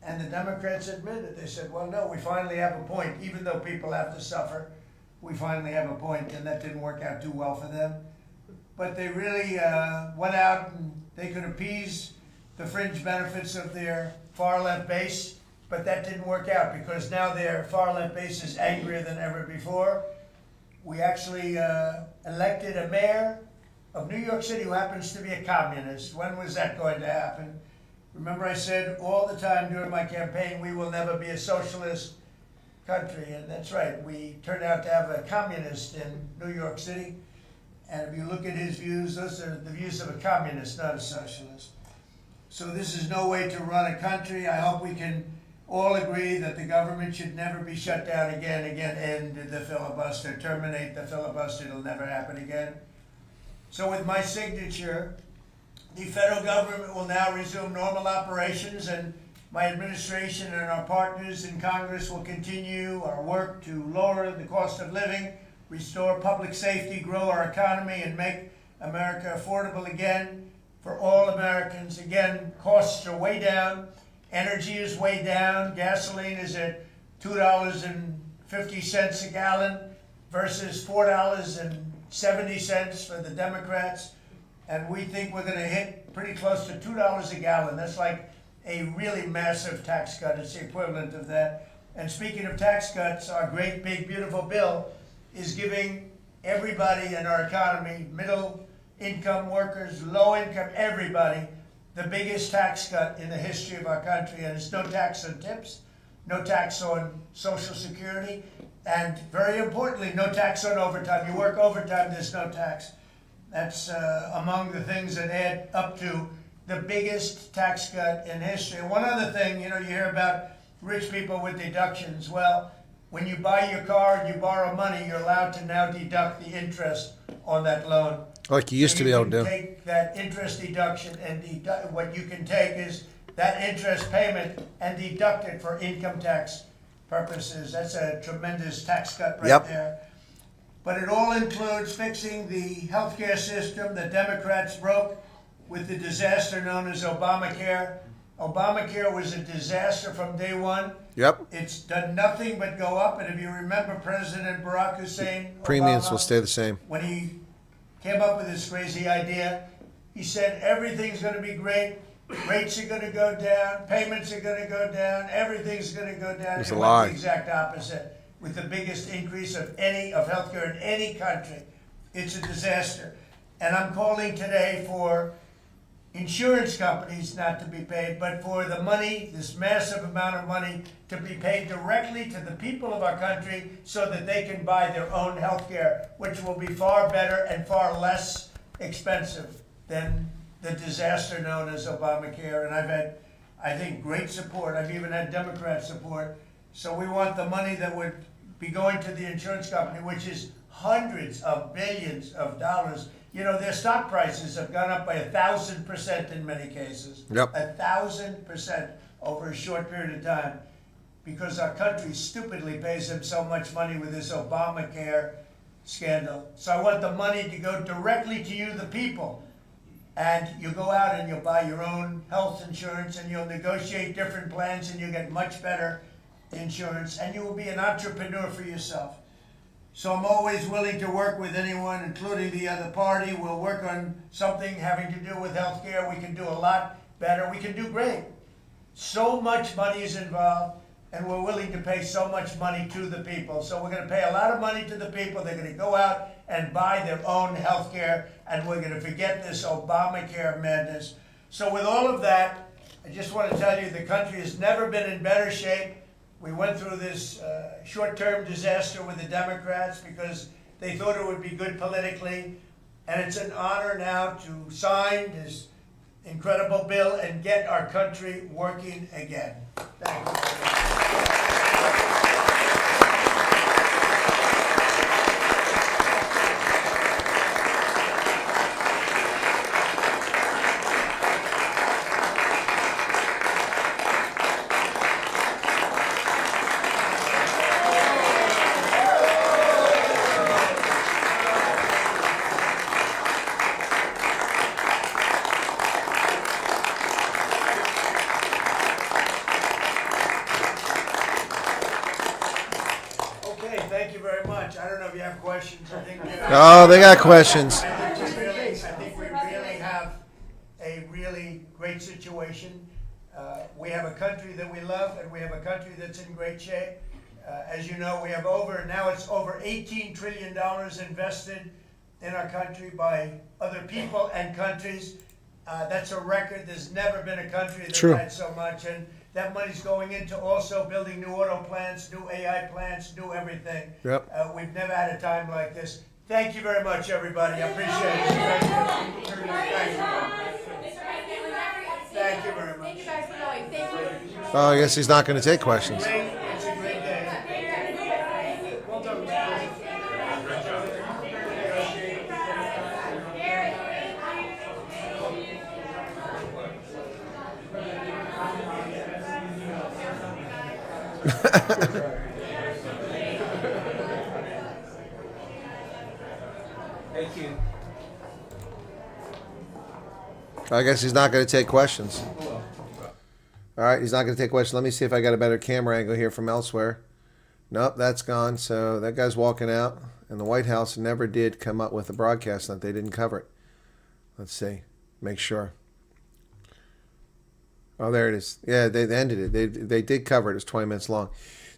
And the Democrats admitted, they said, well, no, we finally have a point. Even though people have to suffer, we finally have a point, and that didn't work out too well for them. But they really went out and they could appease the fringe benefits of their far-left base, but that didn't work out because now their far-left base is angrier than ever before. We actually elected a mayor of New York City who happens to be a communist. When was that going to happen? Remember I said all the time during my campaign, we will never be a socialist country, and that's right. We turned out to have a communist in New York City, and if you look at his views, those are the views of a communist, not a socialist. So this is no way to run a country. I hope we can all agree that the government should never be shut down again, end the filibuster, terminate the filibuster, it'll never happen again. So with my signature, the federal government will now resume normal operations, and my administration and our partners in Congress will continue our work to lower the cost of living, restore public safety, grow our economy, and make America affordable again for all Americans. Again, costs are way down. Energy is way down. Gasoline is at $2.50 a gallon versus $4.70 for the Democrats. And we think we're going to hit pretty close to $2 a gallon. That's like a really massive tax cut. It's the equivalent of that. And speaking of tax cuts, our great, big, beautiful bill is giving everybody in our economy, middle income workers, low income, everybody, the biggest tax cut in the history of our country. And it's no tax on tips, no tax on Social Security, and very importantly, no tax on overtime. You work overtime, there's no tax. That's among the things that add up to the biggest tax cut in history. And one other thing, you hear about rich people with deductions. Well, when you buy your car and you borrow money, you're allowed to now deduct the interest on that loan. Like you used to be able to do. You can take that interest deduction and what you can take is that interest payment and deduct it for income tax purposes. That's a tremendous tax cut right there. But it all includes fixing the healthcare system that Democrats broke with the disaster known as Obamacare. Obamacare was a disaster from day one. Yep. It's done nothing but go up. And if you remember President Barack Hussein Premiums Obama, will stay the same. when he came up with this crazy idea, he said everything's going to be great. Rates are going to go down. Payments are going to go down. Everything's going to go down. It's It a went lie. the exact opposite, with the biggest increase of healthcare in any country. It's a disaster. And I'm calling today for insurance companies not to be paid, but for the money, this massive amount of money, to be paid directly to the people of our country so that they can buy their own health care, which will be far better and far less expensive than the disaster known as Obamacare. And I've had, I think, great support. I've even had Democrat support. So we want the money that would be going to the insurance company, which is hundreds of billions of dollars. Their stock prices have gone up by 1,000% in many cases. Yep. 1,000% over a short period of time, because our country stupidly pays them so much money with this Obamacare scandal. So I want the money to go directly to you, the people. And you go out and you'll buy your own health insurance and you'll negotiate different plans and you'll get much better insurance and you will be an entrepreneur for yourself. So I'm always willing to work with anyone, including the other party. We'll work on something having to do with healthcare. We can do a lot better. We can do great. So much money is involved, and we're willing to pay so much money to the people. So we're going to pay a lot of money to the people. They're going to go out and buy their own healthcare, and we're going to forget this Obamacare madness. So with all of that, I just want to tell you the country has never been in better shape. We went through this short-term disaster with the Democrats because they thought it would be good politically. And it's an honor now to sign this incredible bill and get our country working again. Thank you. Thank you very much. I don't know if you have questions. I think Oh, they got questions. I think we really have a really great situation. We have a country that we love, and we have a country that's in great shape. As you know, we have now it's over $18 trillion invested in our country by other people and countries. That's a record. There's never been a country that's had so much. And that money's going into also building new auto plants, new AI plants, new everything. Yep. We've never had a time like this. Thank you very much, everybody. I appreciate it. Thank you. Thank you very much. Thank you guys for going. Thank you. Oh, I guess he's not going to take questions. It's a great day. Thank you. I guess he's not going to take questions. All right, he's not going to take questions. Let me see if I got a better camera angle here from elsewhere. Nope, that's gone. So that guy's walking out. And the White House never did come up with a broadcast that they didn't cover it. Let's see. Make sure. Oh, there it is. Yeah, they ended it. They did cover it. It was 20 minutes long.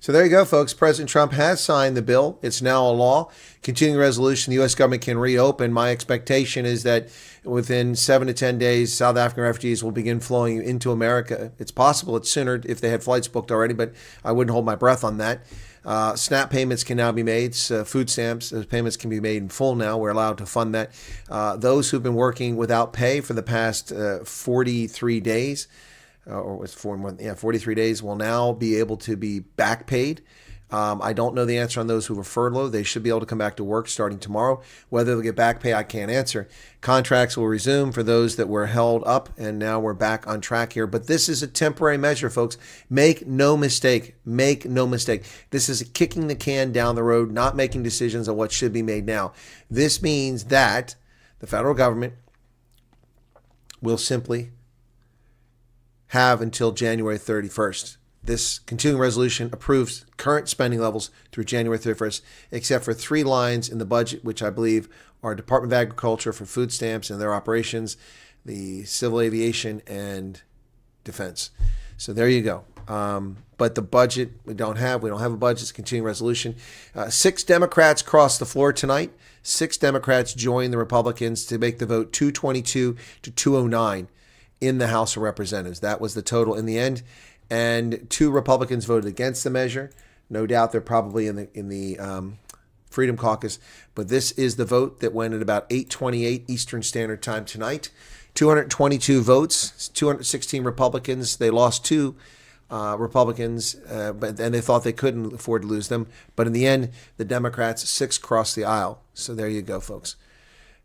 So there you go, folks. President Trump has signed the bill. It's now a law. Continuing resolution, the U.S. government can reopen. My expectation is that within 7 to 10 days, South African refugees will begin flowing into America. It's possible it's sooner if they had flights booked already, but I wouldn't hold my breath on that. SNAP payments can now be made. Food stamps, those payments can be made in full now. We're allowed to fund that. Those who've been working without pay for the past 43 days, or was 43 days, will now be able to be back paid. I don't know the answer on those who were furloughed. They should be able to come back to work starting tomorrow. Whether they'll get back pay, I can't answer. Contracts will resume for those that were held up, and now we're back on track here. But this is a temporary measure, folks. Make no mistake. Make no mistake. This is kicking the can down the road, not making decisions on what should be made now. This means that the federal government will simply have until January 31st. This continuing resolution approves current spending levels through January 31st, except for 3 lines in the budget, which I believe are Department of Agriculture for food stamps and their operations, the civil aviation, and defense. So there you go. But the budget we don't have a budget. It's a continuing resolution. 6 Democrats crossed the floor tonight. 6 Democrats joined the Republicans to make the vote 222 to 209 in the House of Representatives. That was the total in the end. And 2 Republicans voted against the measure. No doubt they're probably in the Freedom Caucus. But this is the vote that went at about 8:28 Eastern Standard Time tonight. 222 votes, 216 Republicans. They lost 2 Republicans, and they thought they couldn't afford to lose them. But in the end, the Democrats, 6 crossed the aisle. So there you go, folks.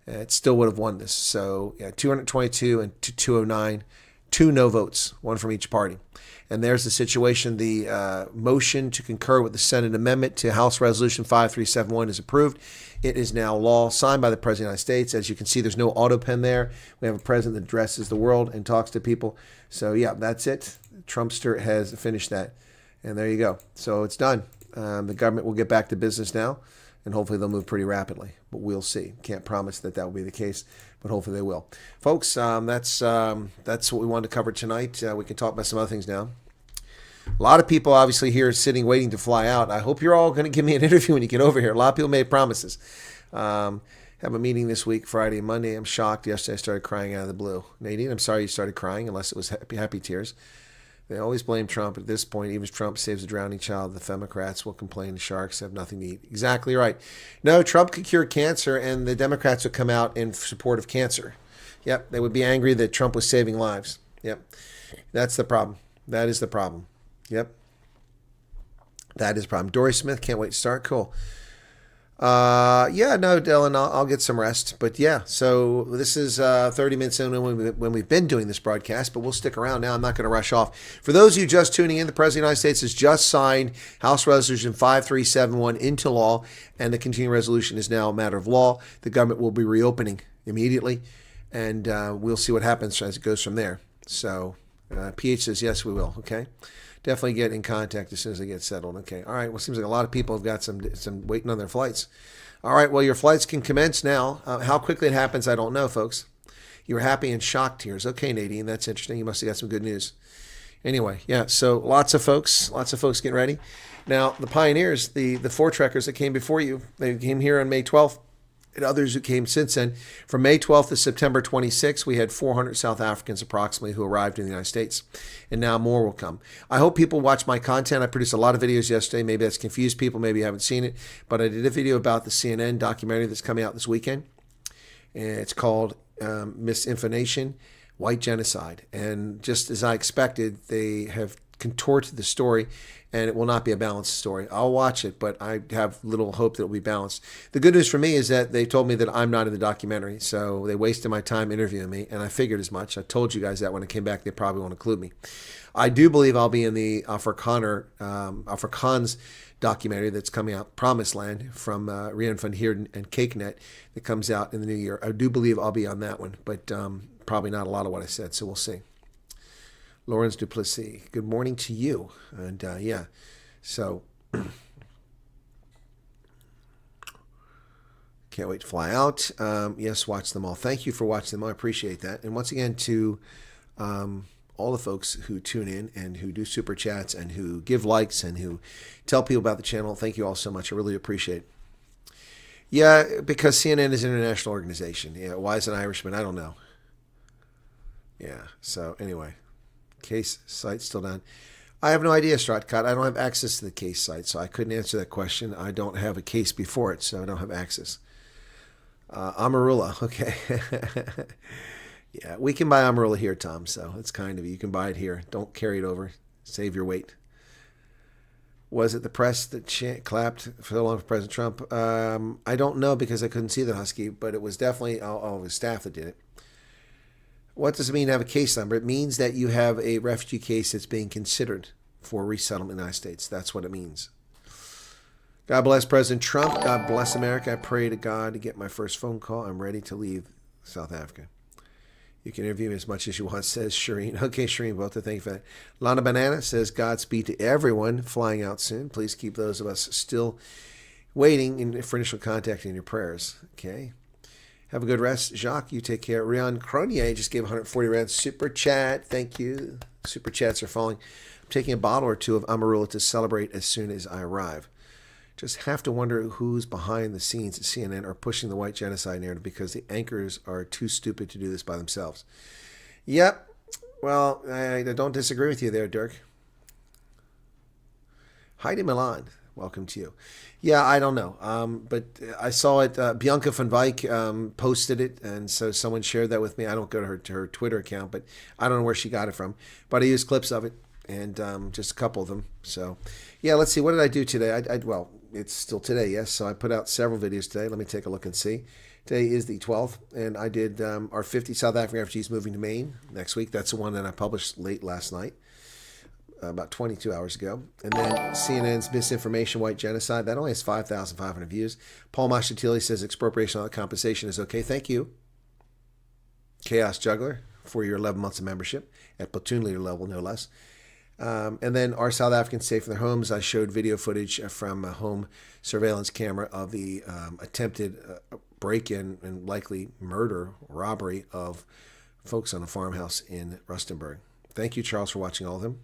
It still would have won this. So, yeah, 222 and 209, 2 no votes, 1 from each party. And there's the situation. The motion to concur with the Senate amendment to House Resolution 5371 is approved. It is now law, signed by the President of the United States. As you can see, there's no auto pen there. We have a president that addresses the world and talks to people. So, yeah, that's it. Trumpster has finished that. And there you go. So it's done. The government will get back to business now. And hopefully they'll move pretty rapidly, but we'll see. Can't promise that will be the case, but hopefully they will. Folks, that's what we wanted to cover tonight. We can talk about some other things now. A lot of people obviously here sitting waiting to fly out. I hope you're all going to give me an interview when you get over here. A lot of people made promises. Have a meeting this week, Friday and Monday. I'm shocked. Yesterday I started crying out of the blue. Nadine, I'm sorry you started crying, unless it was happy tears. They always blame Trump. At this point, even if Trump saves a drowning child, the Democrats will complain the sharks have nothing to eat. Exactly right. No, Trump could cure cancer, and the Democrats would come out in support of cancer. Yep, they would be angry that Trump was saving lives. Yep, that's the problem. That is the problem. Yep, that is the problem. Dory Smith, can't wait to start. Cool. Yeah, no, Dylan, I'll get some rest. But yeah, so this is 30 minutes in when we've been doing this broadcast, but we'll stick around now. I'm not going to rush off. For those of you just tuning in, the President of the United States has just signed House Resolution 5371 into law, and the continuing resolution is now a matter of law. The government will be reopening immediately, and we'll see what happens as it goes from there. So PH says, yes, we will. Okay. Definitely get in contact as soon as they get settled. Okay. All right. Well, it seems like a lot of people have got some waiting on their flights. All right. Well, your flights can commence now. How quickly it happens, I don't know, folks. You were happy and shocked tears. Okay, Nadine, that's interesting. You must have got some good news. Anyway, yeah. So lots of folks getting ready. Now, the pioneers, the 4 trekkers that came before you, they came here on May 12th. And others who came since then. From May 12th to September 26th, we had 400 South Africans approximately who arrived in the United States. And now more will come. I hope people watch my content. I produced a lot of videos yesterday. Maybe that's confused people. Maybe you haven't seen it. But I did a video about the CNN documentary that's coming out this weekend. And it's called Misinformation, White Genocide. And just as I expected, they have contort the story, and it will not be a balanced story. I'll watch it, but I have little hope that it will be balanced. The good news for me is that they told me that I'm not in the documentary, so they wasted my time interviewing me, and I figured as much. I told you guys that when I came back, they probably won't include me. I do believe I'll be in the Afrikaans documentary that's coming out, Promised Land, from Rian van Heerden and CakeNet, that comes out in the new year. I do believe I'll be on that one, but probably not a lot of what I said, so we'll see. Lawrence Duplessis, good morning to you. And yeah, so can't wait to fly out. Yes, watch them all. Thank you for watching them all. I appreciate that. And once again, to all the folks who tune in and who do super chats and who give likes and who tell people about the channel, thank you all so much. I really appreciate it. Yeah, because CNN is an international organization. Yeah, why is an Irishman? I don't know. Yeah, so anyway. Case site still down. I have no idea, Stratcott. I don't have access to the case site, so I couldn't answer that question. I don't have a case before it, so I don't have access. Amarula, okay. Yeah, we can buy Amarula here, Tom, so it's kind of you. You can buy it here. Don't carry it over. Save your weight. Was it the press that clapped for so long for President Trump? I don't know because I couldn't see the Husky, but it was definitely all of his staff that did it. What does it mean to have a case number? It means that you have a refugee case that's being considered for resettlement in the United States. That's what it means. God bless President Trump. God bless America. I pray to God to get my first phone call. I'm ready to leave South Africa. You can interview me as much as you want, says Shireen. Okay, Shireen, both thank you for that. Lana Banana says, Godspeed to everyone flying out soon. Please keep those of us still waiting for initial contact in your prayers. Okay. Have a good rest. Jacques, you take care. Rian Cronier just gave 140 rand super chat. Thank you. Super chats are falling. I'm taking a bottle or two of Amarula to celebrate as soon as I arrive. Just have to wonder who's behind the scenes at CNN or pushing the white genocide narrative because the anchors are too stupid to do this by themselves. Yep. Well, I don't disagree with you there, Dirk. Heidi Milan, welcome to you. Yeah, I don't know. But I saw it. Bianca van Wyk posted it, and so someone shared that with me. I don't go to her Twitter account, but I don't know where she got it from. But I used clips of it, and just a couple of them. So, yeah, let's see. What did I do today? Well, it's still today, yes. So I put out several videos today. Let me take a look and see. Today is the 12th, and I did our 50 South African refugees moving to Maine next week. That's the one that I published late last night. About 22 hours ago. And then CNN's misinformation, white genocide, that only has 5,500 views. Paul Mashatili says expropriation without compensation is okay. Thank you. Chaos Juggler for your 11 months of membership at platoon leader level, no less. And then are South Africans safe in their homes? I showed video footage from a home surveillance camera of the attempted break-in and likely murder, robbery of folks on a farmhouse in Rustenburg. Thank you, Charles, for watching all of them.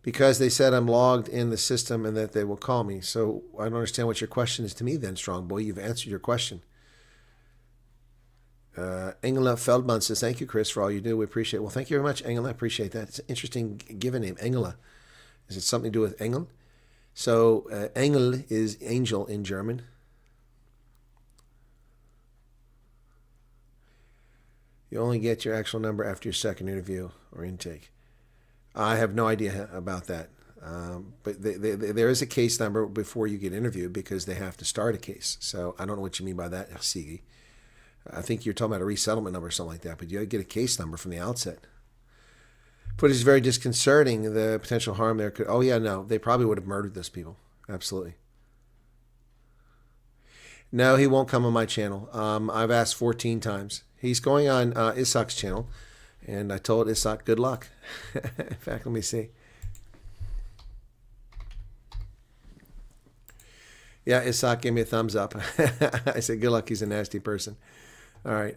Because they said I'm logged in the system and that they will call me. So I don't understand what your question is to me then, Strong Boy. You've answered your question. Engela Feldman says, thank you, Chris, for all you do. We appreciate it. Well, thank you very much, Engela. I appreciate that. It's an interesting given name, Engela. Is it something to do with Engel? So Engel is angel in German. You only get your actual number after your second interview or intake. I have no idea about that. But there is a case number before you get interviewed because they have to start a case. So I don't know what you mean by that, Sigi. I think you're talking about a resettlement number or something like that, but you get a case number from the outset. Footage is very disconcerting. The potential harm there could... Oh, yeah, no. They probably would have murdered those people. Absolutely. No, he won't come on my channel. I've asked 14 times. He's going on Isak's channel, and I told Isak, good luck. In fact, let me see. Yeah, Isak gave me a thumbs up. I said, good luck. He's a nasty person. All right.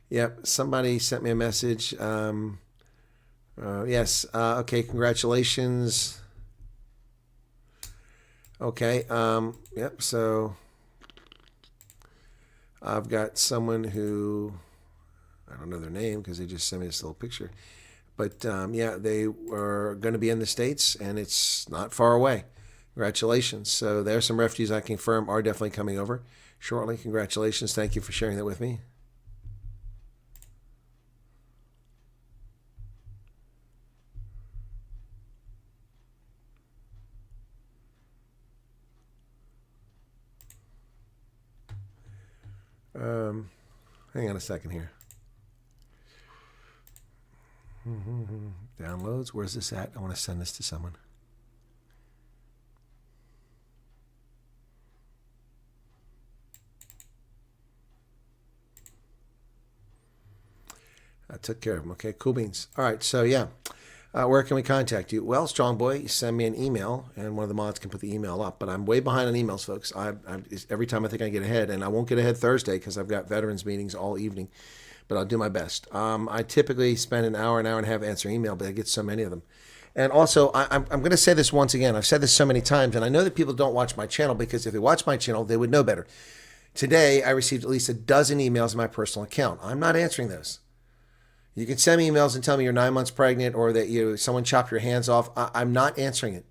Yep. Somebody sent me a message. Yes. Okay. Congratulations. Okay. Yep. So I've got someone who, I don't know their name because they just sent me this little picture. But yeah, they were going to be in the States, and it's not far away. Congratulations. So there's some refugees I confirm are definitely coming over shortly. Congratulations. Thank you for sharing that with me. Hang on a second here. Downloads. Where's this at? I want to send this to someone. I took care of them. Okay, cool beans. All right, so yeah. Where can we contact you? Well, Strong Boy, send me an email, and one of the mods can put the email up. But I'm way behind on emails, folks. Every time I think I get ahead, and I won't get ahead Thursday because I've got veterans meetings all evening. But I'll do my best. I typically spend an hour and a half answering email, but I get so many of them. And also, I'm going to say this once again. I've said this so many times, and I know that people don't watch my channel because if they watch my channel, they would know better. Today, I received at least a dozen emails in my personal account. I'm not answering those. You can send me emails and tell me you're 9 months pregnant or that someone chopped your hands off. I'm not answering it.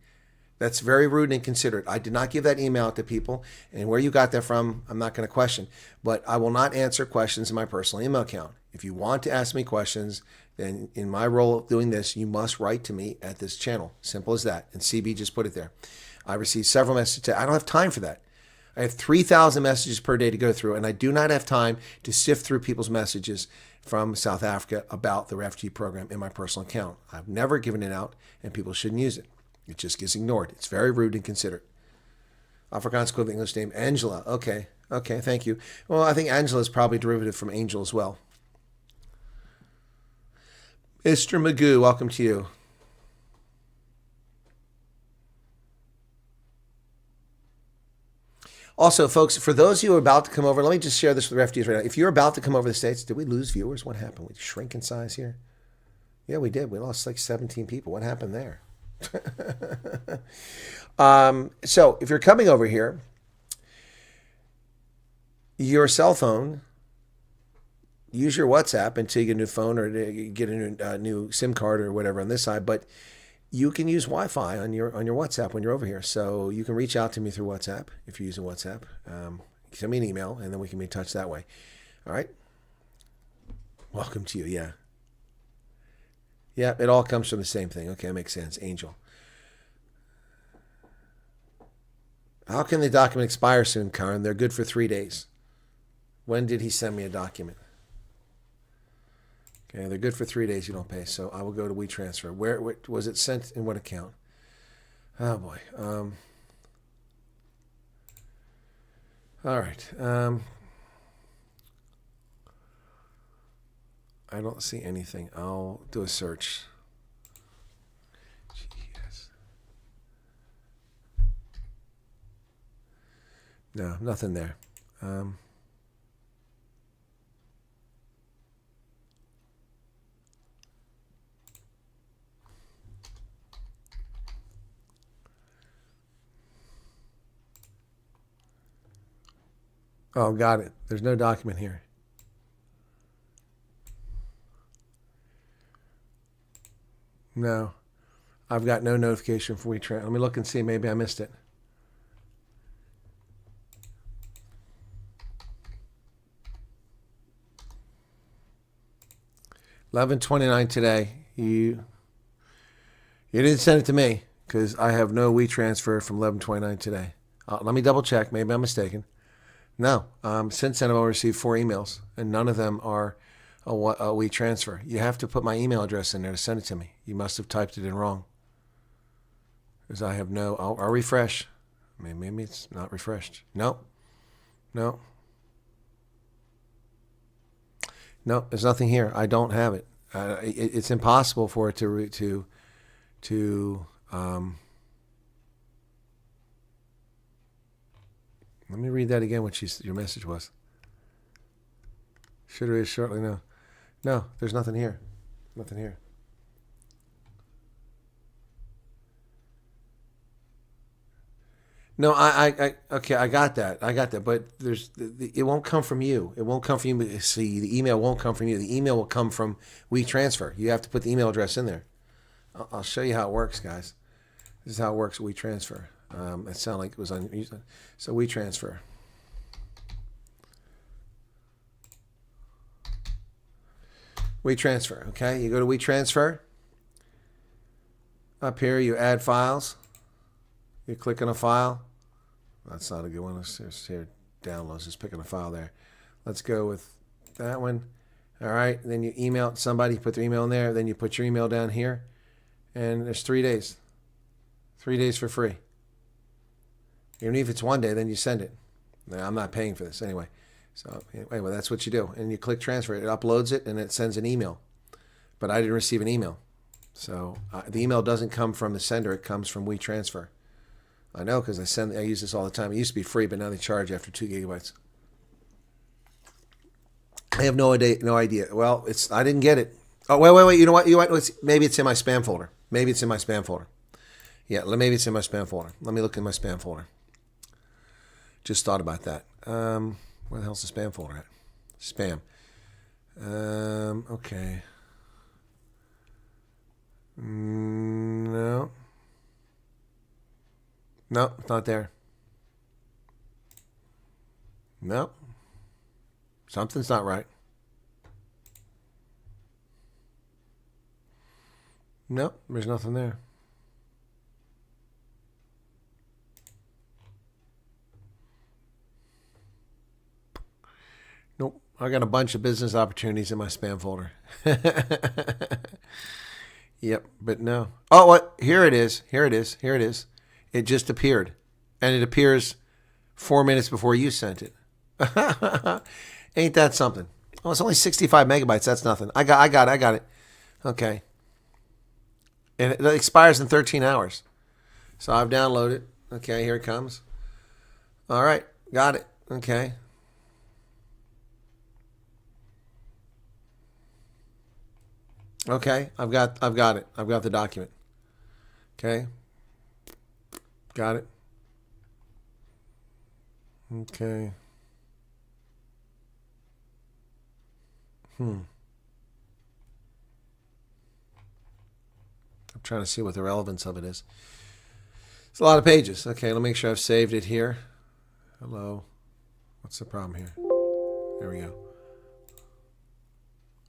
That's very rude and inconsiderate. I did not give that email out to people, and where you got that from, I'm not going to question. But I will not answer questions in my personal email account. If you want to ask me questions, then in my role of doing this, you must write to me at this channel. Simple as that. And CB just put it there. I received several messages. I don't have time for that. I have 3,000 messages per day to go through, and I do not have time to sift through people's messages from South Africa about the refugee program in my personal account. I've never given it out, and people shouldn't use it. It just gets ignored. It's very rude and considerate. Afrikaans equivalent English name, Angela. Okay, thank you. Well, I think Angela is probably derivative from angel as well. Mr. Magoo, welcome to you. Also, folks, for those of you who are about to come over, let me just share this with the refugees right now. If you're about to come over to the States, did we lose viewers? What happened? We shrink in size here? Yeah, we did. We lost like 17 people. What happened there? So if you're coming over here, your cell phone, use your WhatsApp until you get a new phone or get a new SIM card or whatever on this side. But you can use Wi-Fi on your WhatsApp when you're over here. So you can reach out to me through WhatsApp if you're using WhatsApp. Send me an email, and then we can be in touch that way. All right? Welcome to you, yeah. Yeah, it all comes from the same thing. Okay, that makes sense. Angel. How can the document expire soon, Karen? They're good for 3 days. When did he send me a document? Okay, they're good for 3 days. You don't pay. So I will go to WeTransfer. Where was it sent? In what account? Oh boy. All right. I don't see anything. I'll do a search. Jeez. No, nothing there. Oh, got it. There's no document here. No, I've got no notification for WeTransfer. Let me look and see. Maybe I missed it. $11.29 today. You didn't send it to me because I have no WeTransfer from $11.29 today. Let me double check. Maybe I'm mistaken. No. Since then, I've only received 4 emails, and none of them are a WeTransfer. You have to put my email address in there to send it to me. You must have typed it in wrong. Because I have no... I'll refresh. Maybe it's not refreshed. No. No, there's nothing here. I don't have it. It's impossible for it to let me read that again, what your message was. Should read it shortly. No, there's nothing here. Nothing here. No, okay, I got that, but it won't come from you. It won't come from you. See, the email won't come from you. The email will come from WeTransfer. You have to put the email address in there. I'll show you how it works, guys. This is how it works with WeTransfer. It sounded like it was on. So WeTransfer. WeTransfer. Okay, you go to WeTransfer. Up here, you add files. You click on a file. That's not a good one. Let's here downloads. Just picking a file there. Let's go with that one. All right. Then you email somebody, put their email in there. Then you put your email down here. And there's 3 days. 3 days for free. Even if it's 1 day, then you send it. Now, I'm not paying for this anyway. So anyway, well, that's what you do. And you click transfer. It uploads it, and it sends an email. But I didn't receive an email. So the email doesn't come from the sender. It comes from WeTransfer. I know because I use this all the time. It used to be free, but now they charge after 2 gigabytes. I have no idea. Well, I didn't get it. Oh, wait. You know what? Maybe it's in my spam folder. Maybe it's in my spam folder. Yeah, maybe it's in my spam folder. Let me look in my spam folder. Just thought about that. Where the hell's the spam folder at? Spam. Okay. No. No, it's not there. No. Something's not right. No, there's nothing there. Nope. I got a bunch of business opportunities in my spam folder. Yep, but no. Oh, what? Here it is. Here it is. Here it is. It just appeared. And it appears 4 minutes before you sent it. Ain't that something? Oh, it's only 65 megabytes. That's nothing. I got it. Okay. And it expires in 13 hours. So I've downloaded. Okay, here it comes. All right, got it. Okay. Okay, I've got it. I've got the document. Okay. Got it. Okay. I'm trying to see what the relevance of it is. It's a lot of pages. Okay, let me make sure I've saved it here. Hello. What's the problem here? There we go.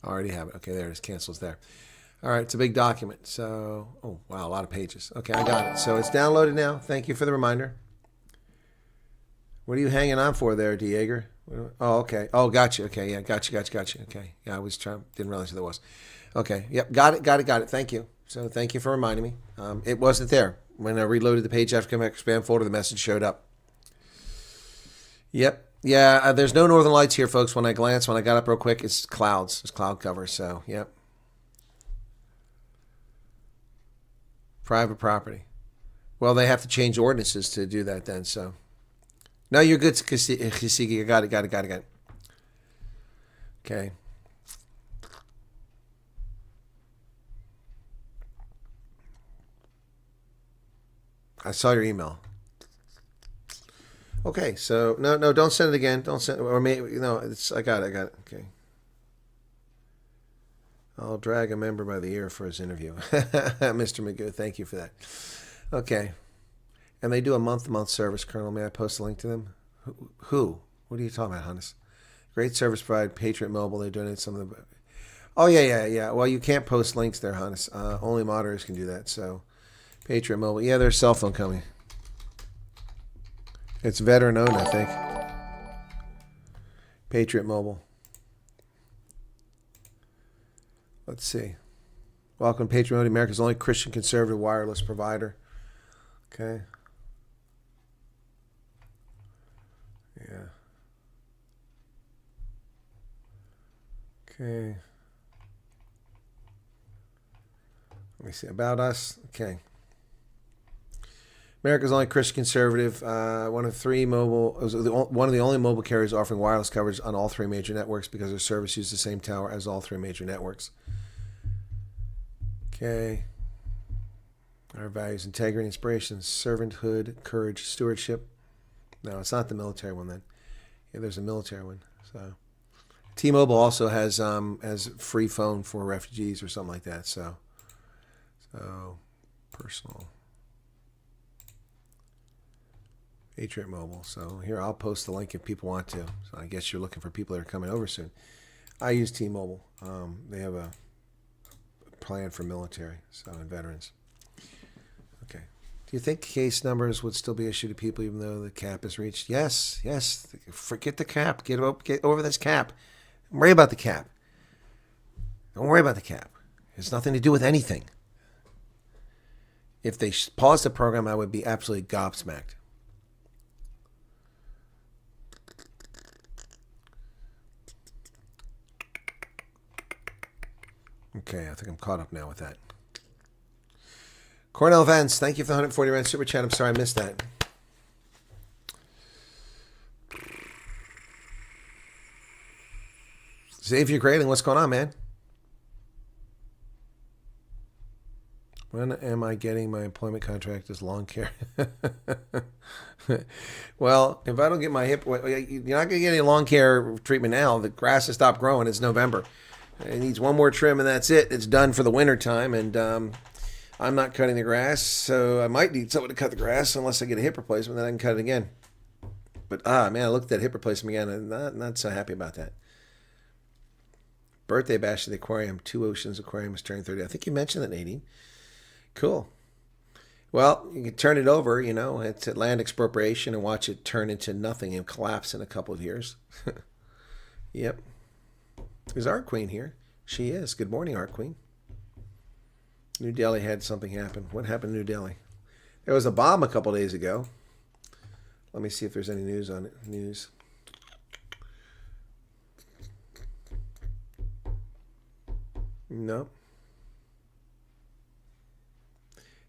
I already have it. Okay, there it is. Cancels there. All right, it's a big document. So, oh, wow, a lot of pages. Okay, I got it. So it's downloaded now. Thank you for the reminder. What are you hanging on for there, Diego? Oh, okay. Oh, gotcha. Okay, yeah, gotcha. Okay, yeah, I was didn't realize who that was. Okay, yep, got it. Thank you. So thank you for reminding me. It wasn't there. When I reloaded the page after coming back to spam folder, the message showed up. Yep. Yeah, there's no northern lights here, folks. When I got up real quick, it's clouds. It's cloud cover, so, yep. Private property. Well, they have to change ordinances to do that then, so. No, you're good, Kisigi. I got it. Okay. I saw your email. Okay, so no, don't send it again. Don't send, or maybe no. I got it. Okay. I'll drag a member by the ear for his interview, Mr. Magoo. Thank you for that. Okay, and they do a month-to-month service, Colonel. May I post a link to them? Who? What are you talking about, Hannes? Great service provided. Patriot Mobile. They donate some of the. Oh yeah. Well, you can't post links there, Hannes. Only moderators can do that. So, Patriot Mobile. Yeah, there's a cell phone coming. It's veteran-owned, I think. Patriot Mobile. Let's see. Welcome, Patriot Mobile, America's only Christian conservative wireless provider. Okay. Yeah. Okay. Let me see. About us. Okay. America's only Christian conservative, one of the only mobile carriers offering wireless coverage on all three major networks because their service uses the same tower as all three major networks. Okay. Our values: integrity, inspiration, servanthood, courage, stewardship. No, it's not the military one then. Yeah, there's a military one. So, T-Mobile also has free phone for refugees or something like that. So personal. Patriot Mobile. So here, I'll post the link if people want to. So I guess you're looking for people that are coming over soon. I use T-Mobile. They have a plan for military, so, and veterans. Okay. Do you think case numbers would still be issued to people even though the cap is reached? Yes, yes. Forget the cap. Get over this cap. Don't worry about the cap. Don't worry about the cap. It has nothing to do with anything. If they paused the program, I would be absolutely gobsmacked. Okay, I think I'm caught up now with that. Cornell Vance, thank you for the 140 rand super chat. I'm sorry I missed that. Xavier Grayling, what's going on, man? When am I getting my employment contract as lawn care? Well, if I don't get my hip, you're not going to get any lawn care treatment now. The grass has stopped growing. It's November. It needs one more trim, and that's it. It's done for the winter time, and I'm not cutting the grass, so I might need someone to cut the grass unless I get a hip replacement, then I can cut it again. But, man, I looked at that hip replacement again, and not so happy about that. Birthday bash at the aquarium. Two Oceans Aquarium is turning 30. I think you mentioned that, Nadine. Cool. Well, you can turn it over, it's at land expropriation and watch it turn into nothing and collapse in a couple of years. Yep. Is Art Queen here? She is. Good morning, Art Queen. New Delhi had something happen. What happened in New Delhi? There was a bomb a couple days ago. Let me see if there's any news on it. News. No.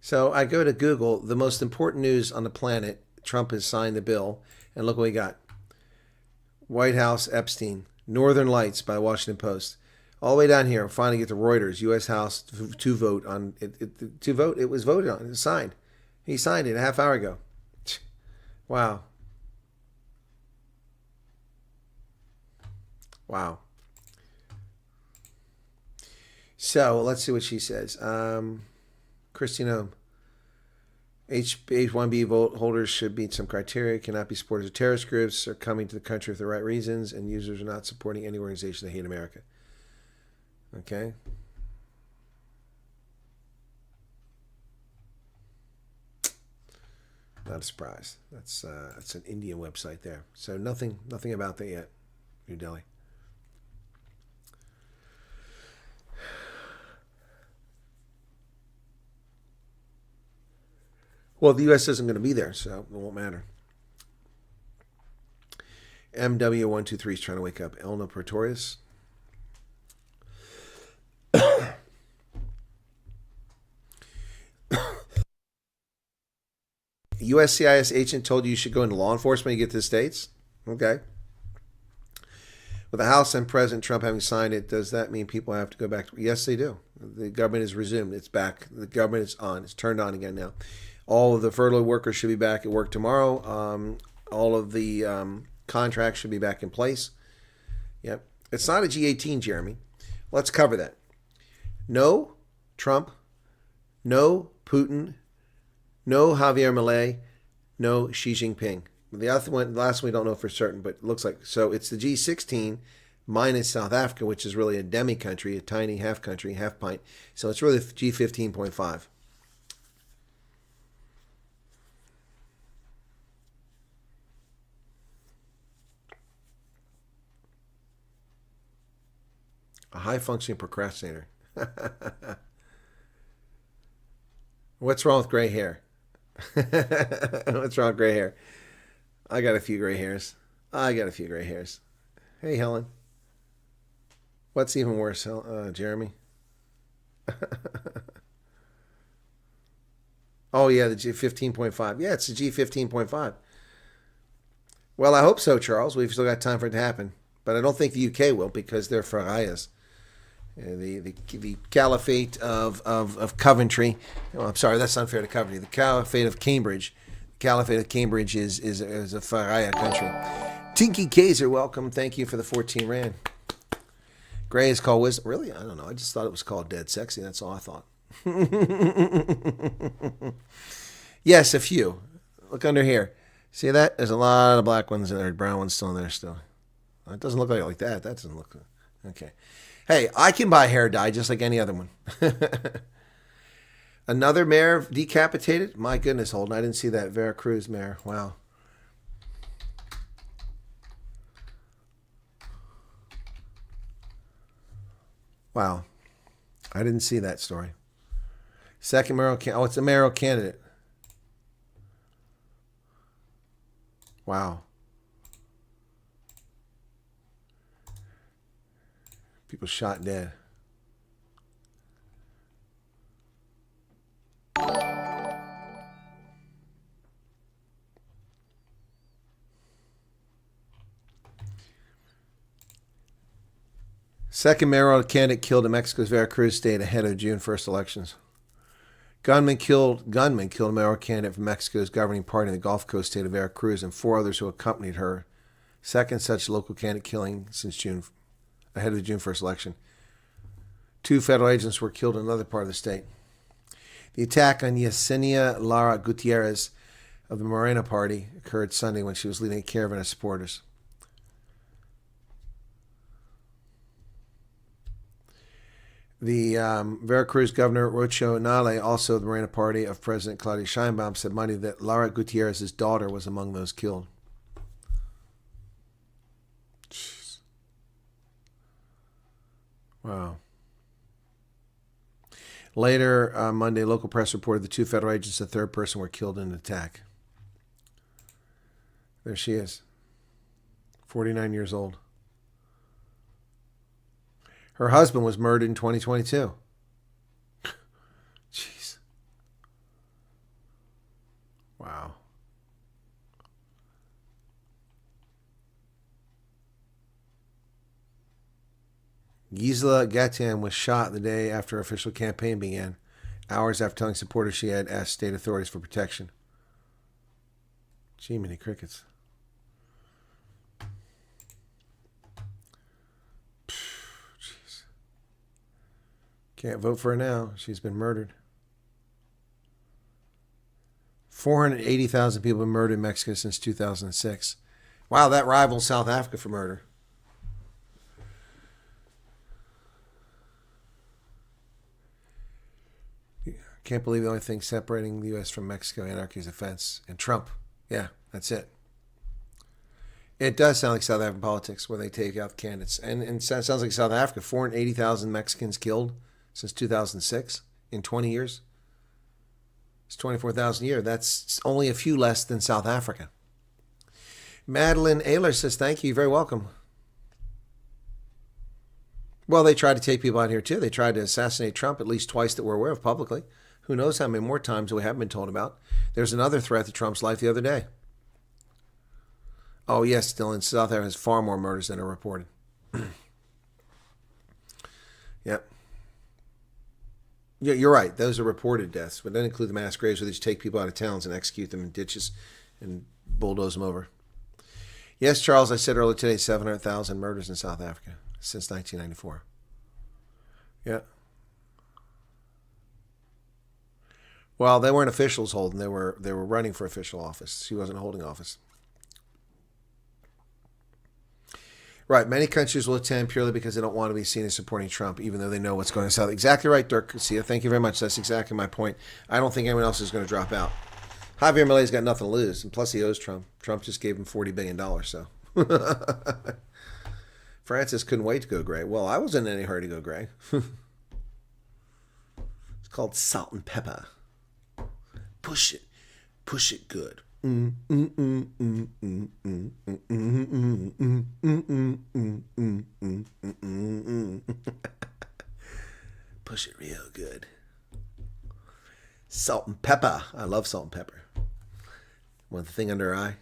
So I go to Google, the most important news on the planet. Trump has signed the bill, and look what we got. White House, Epstein. Northern Lights by Washington Post. All the way down here, finally get to Reuters, U.S. House to vote on it. To vote, it was voted on. It was signed. He signed it a half hour ago. Wow. Wow. So let's see what she says. Christina, H-1B vote holders should meet some criteria, cannot be supporters of terrorist groups, are coming to the country for the right reasons, and users are not supporting any organization that hate America. Okay. Not a surprise. That's an Indian website there. So nothing about that yet. New Delhi. Well, the U.S. isn't going to be there, so it won't matter. MW123 is trying to wake up. Elna Pretorius. USCIS agent told you should go into law enforcement when you get to the States? Okay. With the House and President Trump having signed it, does that mean people have to go back? Yes, they do. The government is resumed. It's back. The government is on. It's turned on again now. All of the furloughed workers should be back at work tomorrow. All of the contracts should be back in place. Yep. It's not a G18, Jeremy. Let's cover that. No Trump. No Putin. No Javier Milei. No Xi Jinping. The other one, the last one we don't know for certain, but it looks like. So it's the G16 minus South Africa, which is really a demi country, a tiny half country, half pint. So it's really G15.5. A high-functioning procrastinator. What's wrong with gray hair? What's wrong with gray hair? I got a few gray hairs. Hey, Helen. What's even worse, Jeremy? Oh, yeah, the G15.5. Yeah, it's the G15.5. Well, I hope so, Charles. We've still got time for it to happen. But I don't think the UK will because they're Farayas. The Caliphate of Coventry. Oh, I'm sorry, that's unfair to Coventry. The Caliphate of Cambridge. The Caliphate of Cambridge is a Faraya country. Tinky Kaiser, welcome. Thank you for the 14 rand. Gray is called wisdom. Really? I don't know. I just thought it was called dead sexy. That's all I thought. Yes, a few. Look under here. See that? There's a lot of black ones in there. Brown ones still in there still. It doesn't look like that. That doesn't look okay. Hey, I can buy hair dye just like any other one. Another mayor decapitated? My goodness, Holden. I didn't see that. Veracruz mayor. Wow. Wow. I didn't see that story. Second mayoral candidate. Oh, it's a mayoral candidate. Wow. People shot dead. Second mayoral candidate killed in Mexico's Veracruz state ahead of June 1st elections. Gunman killed a mayoral candidate from Mexico's governing party in the Gulf Coast state of Veracruz and 4 others who accompanied her. Second such local candidate killing since June, ahead of the June 1st election. 2 federal agents were killed in another part of the state. The attack on Yesenia Lara Gutierrez of the Morena party occurred Sunday when she was leading a caravan of supporters. The Veracruz governor, Rocho Nale, also of the Morena party of President Claudia Sheinbaum, said Monday that Lara Gutierrez's daughter was among those killed. Jeez. Wow. Later, Monday, local press reported the 2 federal agents and a 3rd person were killed in an attack. There she is, 49 years old. Her husband was murdered in 2022. Jeez. Wow. Gisela Gatian was shot the day after her official campaign began, hours after telling supporters she had asked state authorities for protection. Gee, many crickets. Jeez. Can't vote for her now. She's been murdered. 480,000 people have been murdered in Mexico since 2006. Wow, that rivals South Africa for murder. Can't believe the only thing separating the U.S. from Mexico, anarchy, is a fence. And Trump. Yeah, that's it. It does sound like South African politics where they take out the candidates. And it sounds like South Africa. 480,000 Mexicans killed since 2006 in 20 years. It's 24,000 a year. That's only a few less than South Africa. Madeline Ayler says, thank you. You're very welcome. Well, they tried to take people out here too. They tried to assassinate Trump at least twice that we're aware of publicly. Who knows how many more times we haven't been told about. There's another threat to Trump's life the other day. Oh, yes, still in South Africa has far more murders than are reported. Yep. Yeah, you're right. Those are reported deaths, but don't include the mass graves where they just take people out of towns and execute them in ditches and bulldoze them over. Yes, Charles, I said earlier today, 700,000 murders in South Africa since 1994. Yeah. Well, they weren't officials holding. They were running for official office. She wasn't holding office. Right. Many countries will attend purely because they don't want to be seen as supporting Trump, even though they know what's going to south. Exactly right, Dirk Garcia. Thank you very much. That's exactly my point. I don't think anyone else is going to drop out. Javier Milei's got nothing to lose, and plus he owes Trump. Trump just gave him $40 billion, so. Francis couldn't wait to go gray. Well, I wasn't in any hurry to go gray. It's called salt and pepper. Push it. Push it good. Push it real good. Salt and pepper. I love salt and pepper. Want the thing under her eye?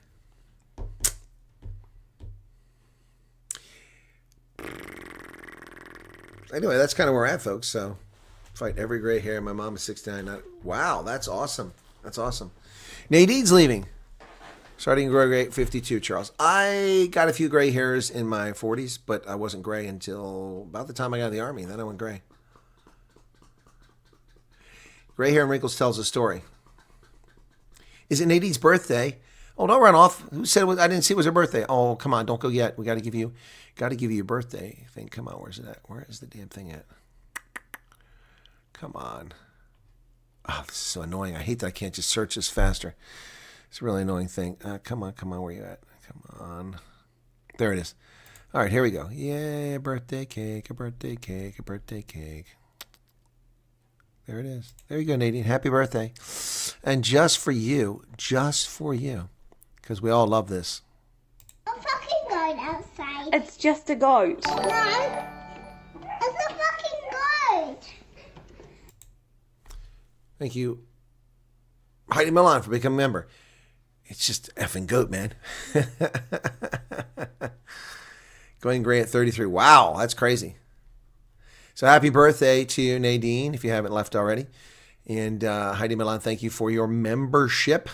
Anyway, that's kind of where we're at, folks. So, fight every gray hair. My mom is 69. Wow, that's awesome. That's awesome. Nadine's leaving. Starting to grow gray at 52, Charles. I got a few gray hairs in my 40s, but I wasn't gray until about the time I got in the Army. Then I went gray. Gray hair and wrinkles tells a story. Is it Nadine's birthday? Oh, don't run off. Who said it was, I didn't see it was her birthday? Oh, come on. Don't go yet. We got to give you your birthday thing. Come on. Where's it at? Where is the damn thing at? Come on. Oh, this is so annoying. I hate that I can't just search this faster. It's a really annoying thing. Come on, where you at? Come on. There it is. All right, here we go. Yay, a birthday cake, a birthday cake, a birthday cake. There it is. There you go, Nadine. Happy birthday. And just for you, because we all love this. A fucking goat outside. It's just a goat. No, it's a fucking goat. Thank you, Heidi Milan, for becoming a member. It's just effing goat, man. Going gray at 33. Wow, that's crazy. So happy birthday to you, Nadine, if you haven't left already. And Heidi Milan, thank you for your membership.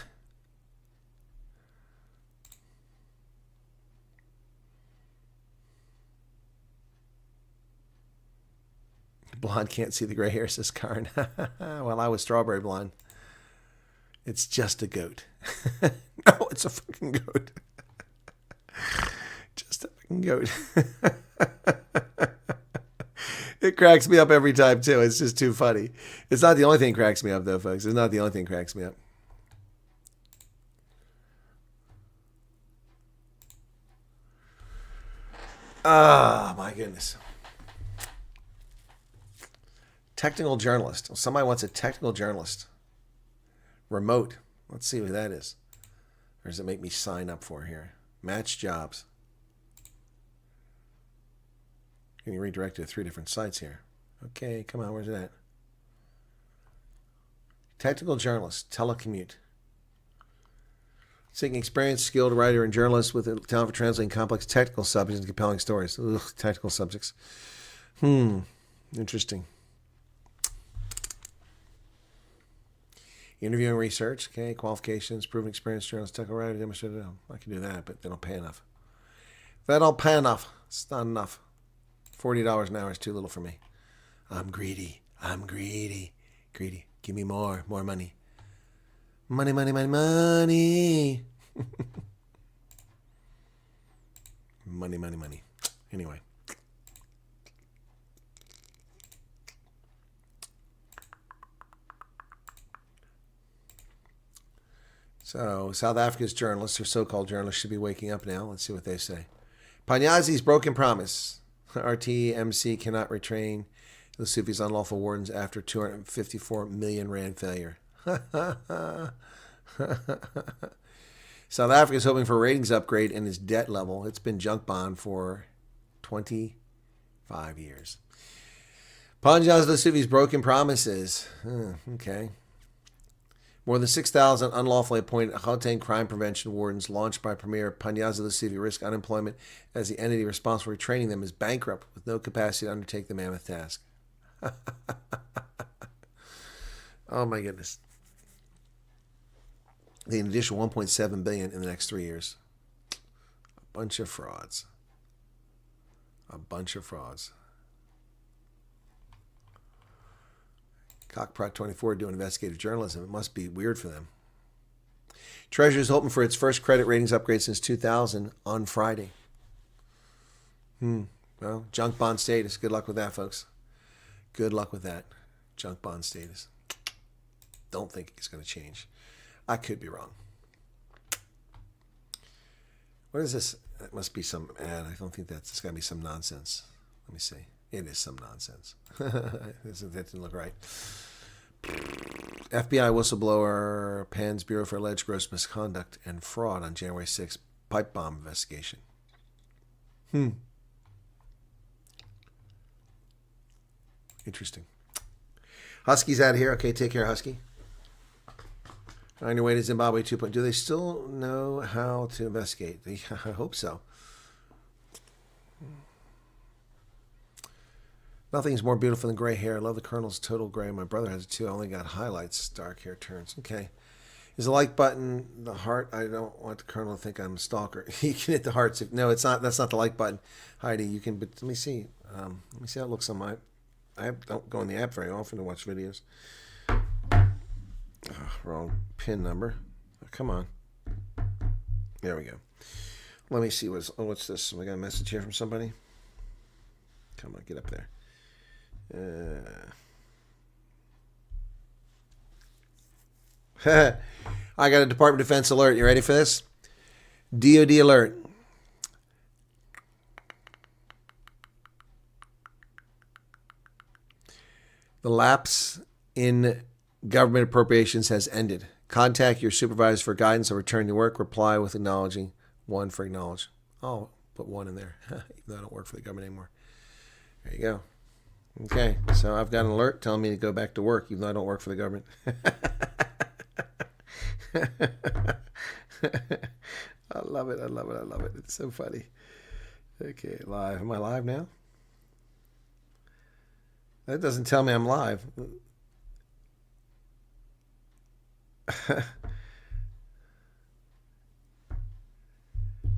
Blonde can't see the gray hair, says Karen. Well, I was strawberry blonde. It's just a goat. No, it's a fucking goat. Just a fucking goat. It cracks me up every time, too. It's just too funny. It's not the only thing that cracks me up, though, folks. It's not the only thing that cracks me up. Oh, my goodness. Technical journalist. Well, somebody wants a technical journalist. Remote. Let's see who that is. Or does it make me sign up for here? Match jobs. Getting redirected to 3 different sites here. Okay, come on, where's it at? Technical journalist, telecommute. Seeking experienced, skilled writer and journalist with a talent for translating complex technical subjects into compelling stories. Ugh, technical subjects. Interesting. Interviewing research, okay, qualifications, proven experience, journalist, technical writer, demonstrated. I can do that, but they don't pay enough. They don't pay enough. It's not enough. $40 an hour is too little for me. I'm greedy. Greedy. Give me more money. Money. money. Anyway. So, South Africa's journalists, or so-called journalists, should be waking up now. Let's see what they say. Panyazi's broken promise. RTMC cannot retrain the Sufi's unlawful wardens after 254 million rand failure. South Africa is hoping for a ratings upgrade in its debt level. It's been junk bond for 25 years. Panyazi the Sufi's broken promises. Okay. More than 6,000 unlawfully appointed Gauteng crime prevention wardens launched by Premier Panyazi Lesufi risk unemployment as the entity responsible for training them is bankrupt with no capacity to undertake the mammoth task. Oh my goodness. They need an additional $1.7 billion in the next 3 years. A bunch of frauds. Cockprot 24 doing investigative journalism. It must be weird for them. Treasury is hoping for its first credit ratings upgrade since 2000 on Friday. Well, junk bond status. Good luck with that, folks. Good luck with that. Junk bond status. Don't think it's going to change. I could be wrong. What is this? That must be some ad. I don't think that's. It's got to be some nonsense. Let me see. It is some nonsense. That didn't look right. FBI whistleblower pans Bureau for alleged gross misconduct and fraud on January 6th pipe bomb investigation. Interesting. Husky's out of here. Okay, take care, Husky. On your way to Zimbabwe 2. Do they still know how to investigate? I hope so. Nothing's more beautiful than gray hair. I love the Colonel's total gray. My brother has it too. I only got highlights, dark hair turns. Okay. Is the like button the heart? I don't want the Colonel to think I'm a stalker. You can hit the hearts. No, it's not. That's not the like button, Heidi. You can. But let me see. Let me see how it looks on my. I don't go in the app very often to watch videos. Wrong pin number. Oh, come on. There we go. Let me see what's this. We got a message here from somebody. Come on, get up there. I got a Department of Defense alert. You ready for this? DOD alert. The lapse in government appropriations has ended. Contact your supervisor for guidance on return to work. Reply with acknowledging 1 for acknowledge. Oh, put 1 in there. Even though I don't work for the government anymore. There you go. Okay, so I've got an alert telling me to go back to work, even though I don't work for the government. I love it. I love it. I love it. It's so funny. Okay, live. Am I live now? That doesn't tell me I'm live.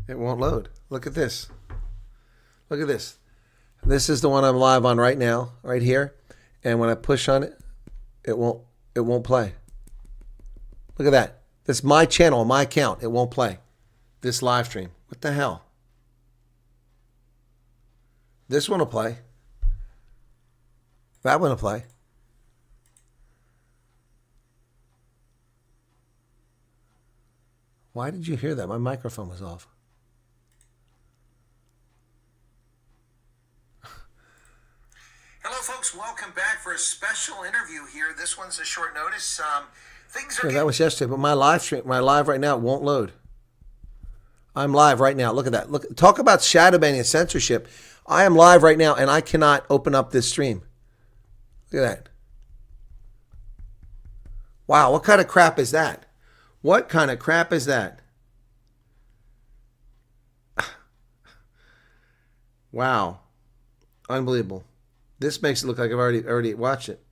It won't load. Look at this. Look at this. This is the one I'm live on right now, right here. And when I push on it, it won't play. Look at that. That's my channel, my account. It won't play. This live stream. What the hell? This one will play. That one will play. Why did you hear that? My microphone was off. Hello, folks. Welcome back for a special interview here. This one's a short notice. Things are. Yeah, that was yesterday, but my live stream, my live right now, won't load. I'm live right now. Look at that. Look, talk about shadow banning and censorship. I am live right now, and I cannot open up this stream. Look at that. Wow, what kind of crap is that? What kind of crap is that? Wow. Unbelievable. This makes it look like I've already watched it.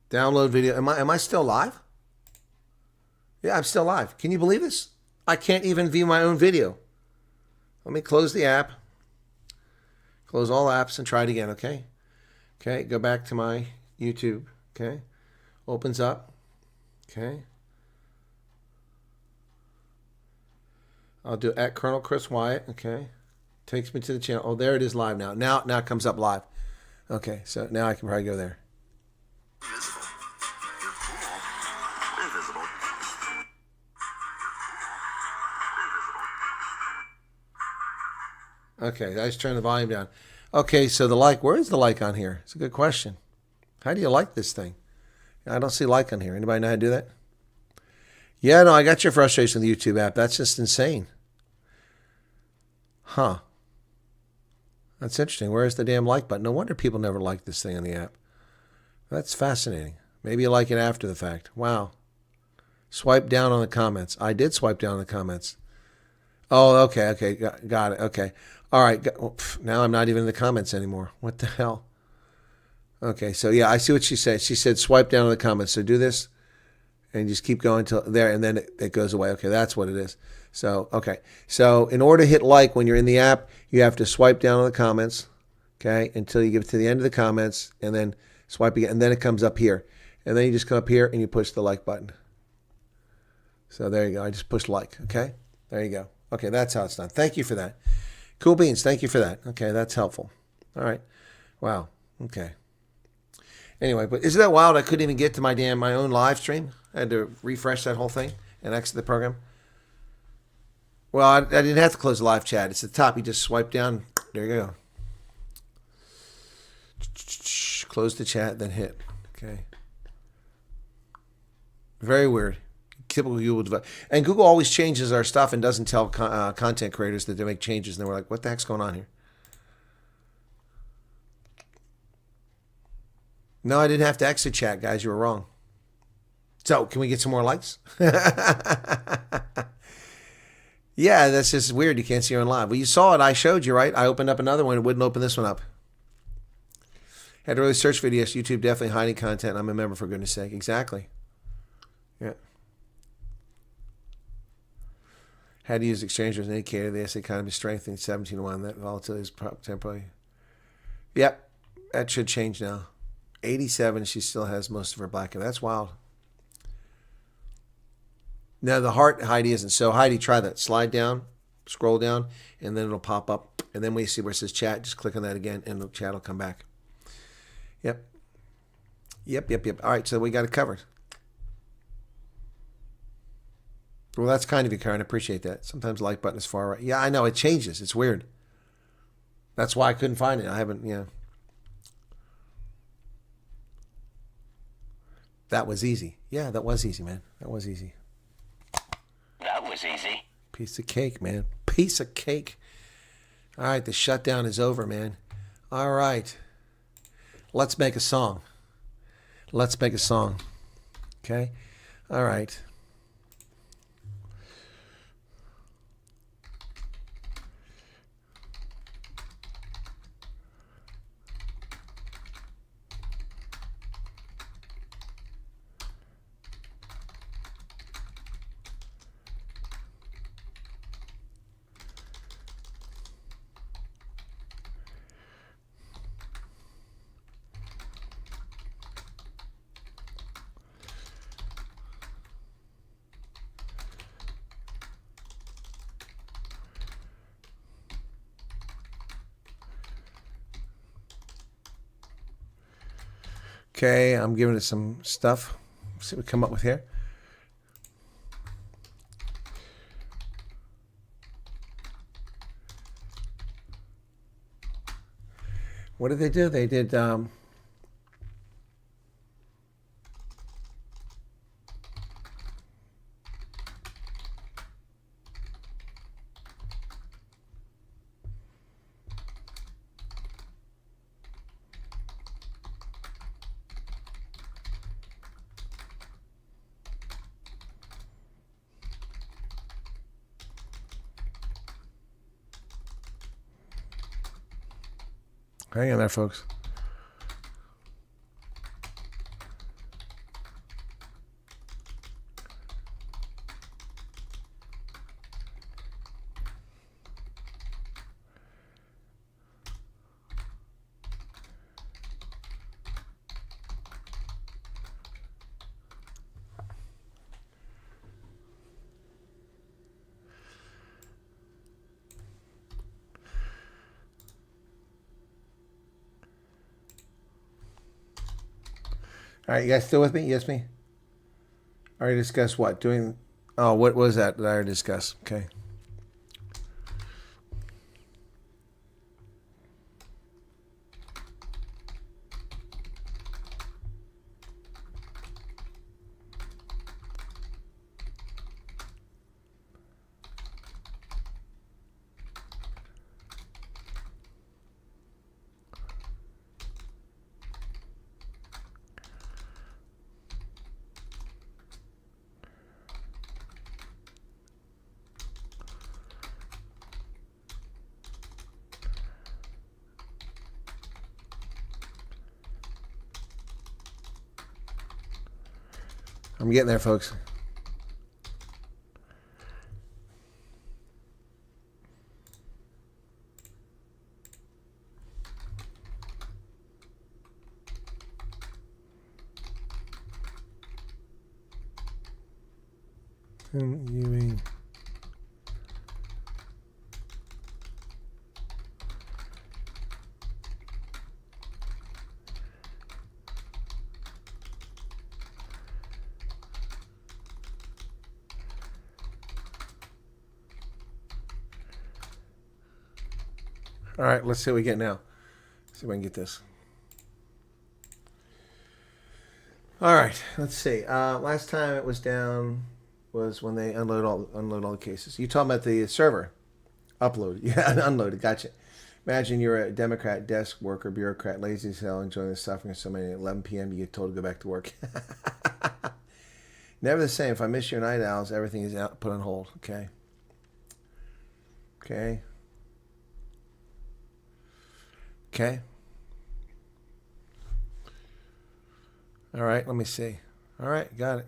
Download video. Am I still live? Yeah, I'm still live. Can you believe this? I can't even view my own video. Let me close the app. Close all apps and try it again, okay? Okay, go back to my YouTube, okay? Opens up, okay? I'll do at Colonel Chris Wyatt, okay? Takes me to the channel. Oh, there it is live now. Now it comes up live. Okay, so now I can probably go there. Visible. You're cool. Invisible. Okay, I just turn the volume down. Okay, so the like, where is the like on here? It's a good question. How do you like this thing? I don't see like on here. Anybody know how to do that? Yeah, no, I got your frustration with the YouTube app. That's just insane. Huh. That's interesting. Where's the damn like button? No wonder people never like this thing on the app. That's fascinating. Maybe you like it after the fact. Wow. Swipe down on the comments. I did swipe down on the comments. Oh, okay. Got it. Okay. All right. Now I'm not even in the comments anymore. What the hell? Okay, so yeah, I see what she said. She said swipe down on the comments. So do this and just keep going till there, and then it goes away. Okay, that's what it is. So, okay. So in order to hit like when you're in the app, you have to swipe down on the comments, okay, until you get to the end of the comments, and then swipe again, and then it comes up here. And then you just come up here and you push the like button. So there you go. I just pushed like, okay? There you go. Okay, that's how it's done. Thank you for that. Cool beans. Thank you for that. Okay, that's helpful. All right. Wow. Okay. Anyway, but isn't that wild? I couldn't even get to my own live stream. I had to refresh that whole thing and exit the program. Well, I didn't have to close the live chat. It's at the top. You just swipe down. There you go. Close the chat, then hit. Okay. Very weird. Typical Google device. And Google always changes our stuff and doesn't tell content creators that they make changes. And then we're like, what the heck's going on here? No, I didn't have to exit chat, guys. You were wrong. So, can we get some more likes? Yeah, that's just weird. You can't see her on live. Well, you saw it. I showed you, right? I opened up another one. It wouldn't open this one up. Had to really search for this. YouTube definitely hiding content. I'm a member, for goodness sake. Exactly. Yeah. Had to use exchanges as an indicator. The S economy strengthening 17-1. That volatility is temporary. Yep. That should change now. 87. She still has most of her black. That's wild. No, the heart, Heidi, isn't. So, Heidi, try that. Slide down, scroll down, and then it'll pop up. And then when you see where it says chat, just click on that again, and the chat will come back. Yep. All right, so we got it covered. Well, that's kind of you, Karen. I appreciate that. Sometimes the like button is far right. Yeah, I know. It changes. It's weird. That's why I couldn't find it. I haven't, That was easy. Yeah, that was easy, man. That was easy. That was easy. Piece of cake, man. Piece of cake. All right, the shutdown is over, man. All right. Let's make a song. Let's make a song. Okay? All right. Okay, I'm giving it some stuff. See what we come up with here. What did they do? They did hang in there, folks. All right, you guys still with me? Yes, me? I already discussed what? Doing... Oh, what was that I already discussed? Okay. I'm getting there, folks. Ewing. All right, let's see what we get now. See if I can get this. All right, let's see. Last time it was down was when they unload all the cases. You talking about the server upload? Yeah, unloaded. Gotcha. Imagine you're a Democrat, desk worker, bureaucrat, lazy as hell, enjoying the suffering of so many. At 11 p.m., you get told to go back to work. Never the same. If I miss your night owls, everything is out, put on hold. Okay. Okay. Okay. All right, let me see. All right, got it.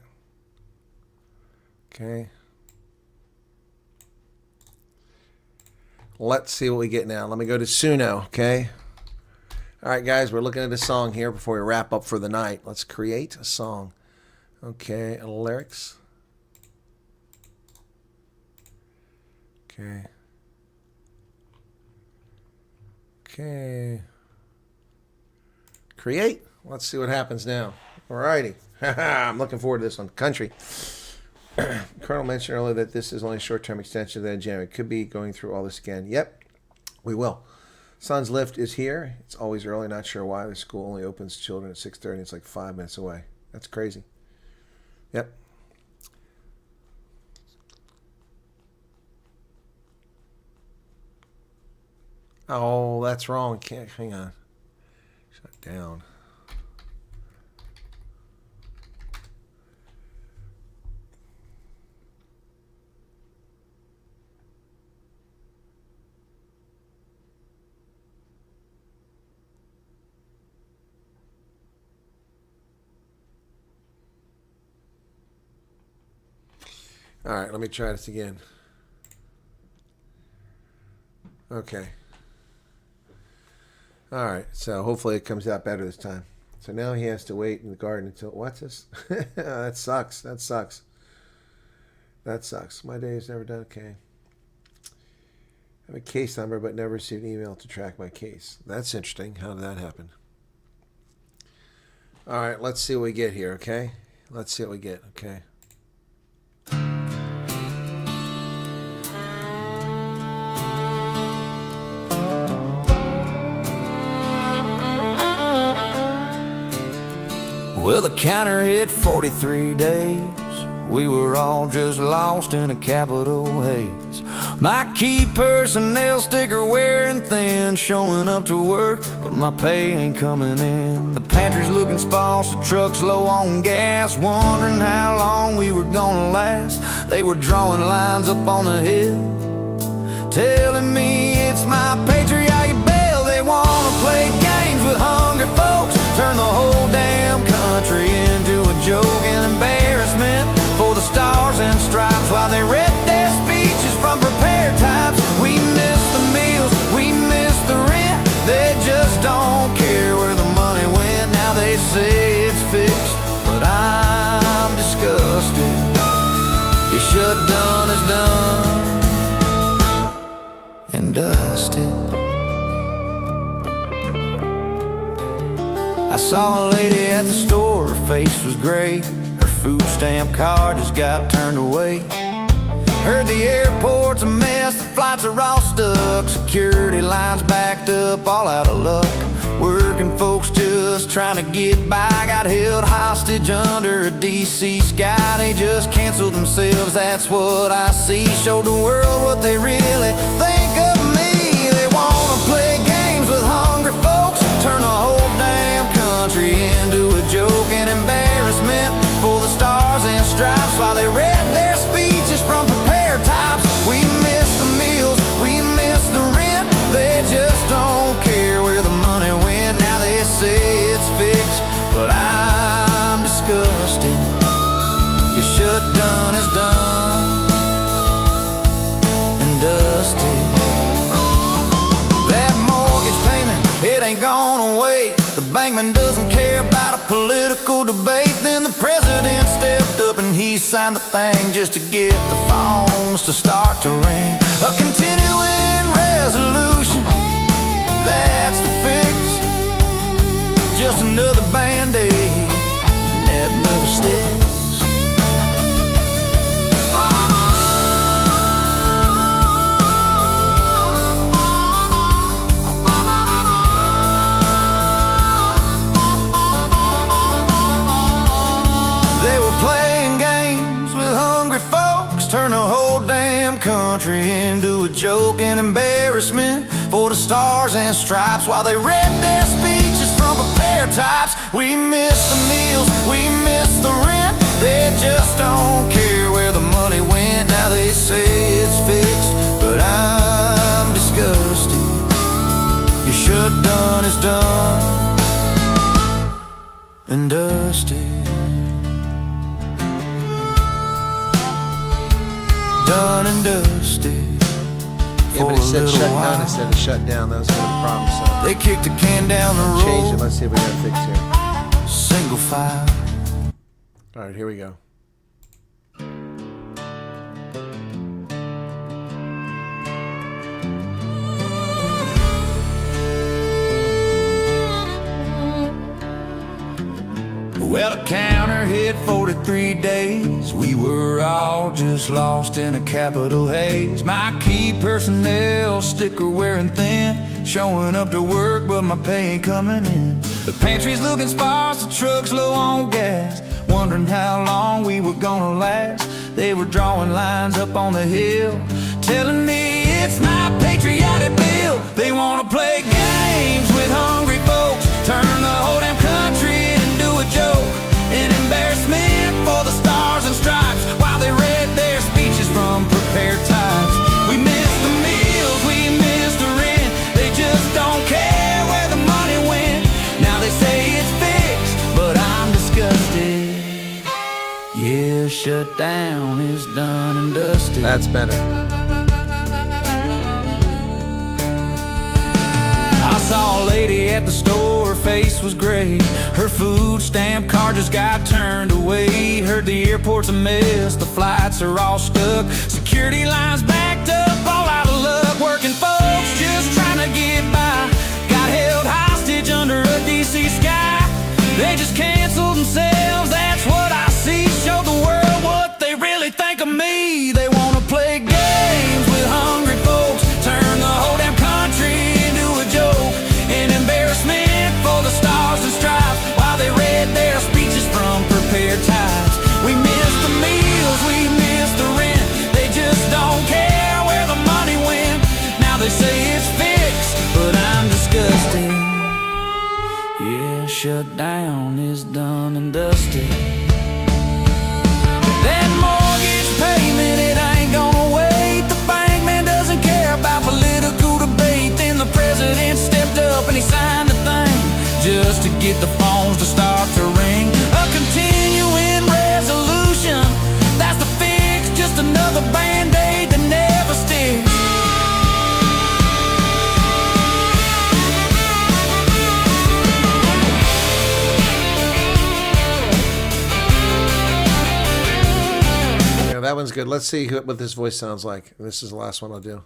Okay. Let's see what we get now. Let me go to Suno, okay? All right, guys, we're looking at a song here before we wrap up for the night. Let's create a song. Okay, lyrics. Okay. Okay. Create. Let's see what happens now. Alrighty. I'm looking forward to this one. Country. Colonel mentioned earlier that this is only a short-term extension of that jam. It could be going through all this again. Yep, we will. Son's lift is here. It's always early. Not sure why. The school only opens to children at 6:30. It's like 5 minutes away. That's crazy. Yep. Oh, that's wrong. Can't hang on. Shut down. All right, let me try this again. Okay. All right, so hopefully it comes out better this time. So now he has to wait in the garden until, what's this? That sucks. That sucks. That sucks. My day is never done. Okay. I have a case number, but never received an email to track my case. That's interesting. How did that happen? All right, let's see what we get here, okay? Let's see what we get, okay? Well, the counter hit 43 days. We were all just lost in a capital haze. My key personnel sticker wearing thin, showing up to work, but my pay ain't coming in. The pantry's looking sparse, the truck's low on gas, wondering how long we were gonna last. They were drawing lines up on the hill, telling me it's my patriotic bill. They wanna play games with hungry folks, turn the whole damn country into a joke and embarrassment for the stars and stripes while they read their speeches from prepared types. We miss the meals, we miss the rent. They just don't care where the money went. Now they say it's fixed, but I'm disgusted. Your shut done is done and dusted. I saw a lady at the store, her face was gray. Her food stamp card just got turned away. Heard the airport's a mess, the flights are all stuck. Security lines backed up, all out of luck. Working folks just trying to get by got held hostage under a DC sky. They just canceled themselves, that's what I see. Showed the world what they really think of me. They wanna play games with hungry folks, turn the whole damn country into a joke and embarrassment for the stars and stripes while they read their speeches from prepared types. We miss the meals, we miss the rent. They just don't care where the money went. Now they say it's fixed, but I'm disgusted. Your shut done is done and dusted. That mortgage payment, it ain't gonna wait. The bankman doesn't care about a political debate. Then the president stepped up and he signed the thing just to get the phones to start to ring. A continuing resolution, that's the fix. Just another band-aid that never sticks. Turn the whole damn country into a joke and embarrassment for the stars and stripes while they read their speeches from prepared types. We miss the meals, we miss the rent. They just don't care where the money went. Now they say it's fixed, but I'm disgusted. Your shut done is done and dusted. Done and dusted. Yeah, but it said shut down instead of shut down. That was kind of the problem. So they kicked the can down the road. Change it. Let's see if we got it fixed here. Single file. All right, here we go. Well, the counter hit 43 days. We were all just lost in a capital haze. My key personnel, sticker wearing thin, showing up to work, but my pay ain't coming in. The pantry's looking sparse, the truck's low on gas, wondering how long we were gonna last. They were drawing lines up on the hill, telling me it's my patriotic bill. They wanna play games with hungry folks, turn the whole damn country into a joke, an embarrassment for the stars and stripes, while they read their speeches from prepared types. We missed the meals, we missed the rent, they just don't care where the money went. Now they say it's fixed, but I'm disgusted. Yeah, shut down is done and dusted. That's better. I saw a lady at the store, her face was gray. Her food stamp card just got turned away. Heard the airport's a mess, the flights are all stuck, security lines backed up, all out of luck. Working folks just trying to get by, got held hostage under a DC sky. They just canceled themselves, that's what I see. Show the world what they really think of me. They wanna play games with hungry folks, turn the whole damn country into a joke, an embarrassment for the stars and stripes, while they read their speeches from prepared types. We missed the meals, we missed the rent, they just don't care where the money went. Now they say it's fixed, but I'm disgusted. Yeah, shut down is done and dusted. That mortgage payment, it ain't gonna wait. The bank man doesn't care about political debate. Then the president stepped up and he signed the thing, just to get the phones to start to ring. A continuing resolution, that's the fix, just another band-aid that never sticks. That one's good. Let's see what this voice sounds like. This is the last one I'll do.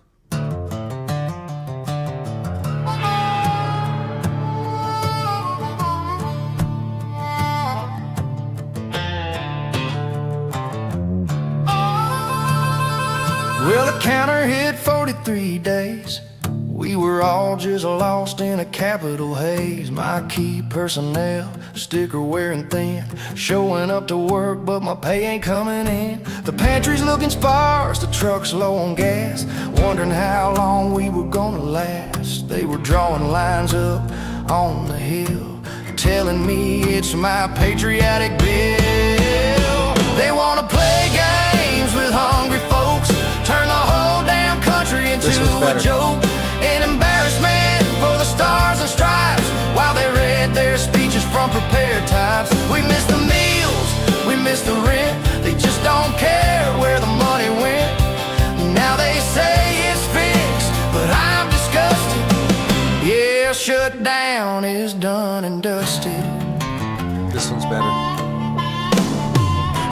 Well, the counter hit 43 days. We were all just lost in a capital haze. My key personnel, sticker wearing thin, showing up to work, but my pay ain't coming in. The pantry's looking sparse, the truck's low on gas, wondering how long we were gonna last. They were drawing lines up on the hill, telling me it's my patriotic bill. They wanna play games with hungry folks, turn the whole damn country into a joke, an embarrassment for the stars and stripes, while they read their speeches from prepared types. We missed the meals, we missed the rent, they just don't care where the money went. Now they say it's fixed, but I'm disgusted. Yeah, shut down is done and dusted. This one's better.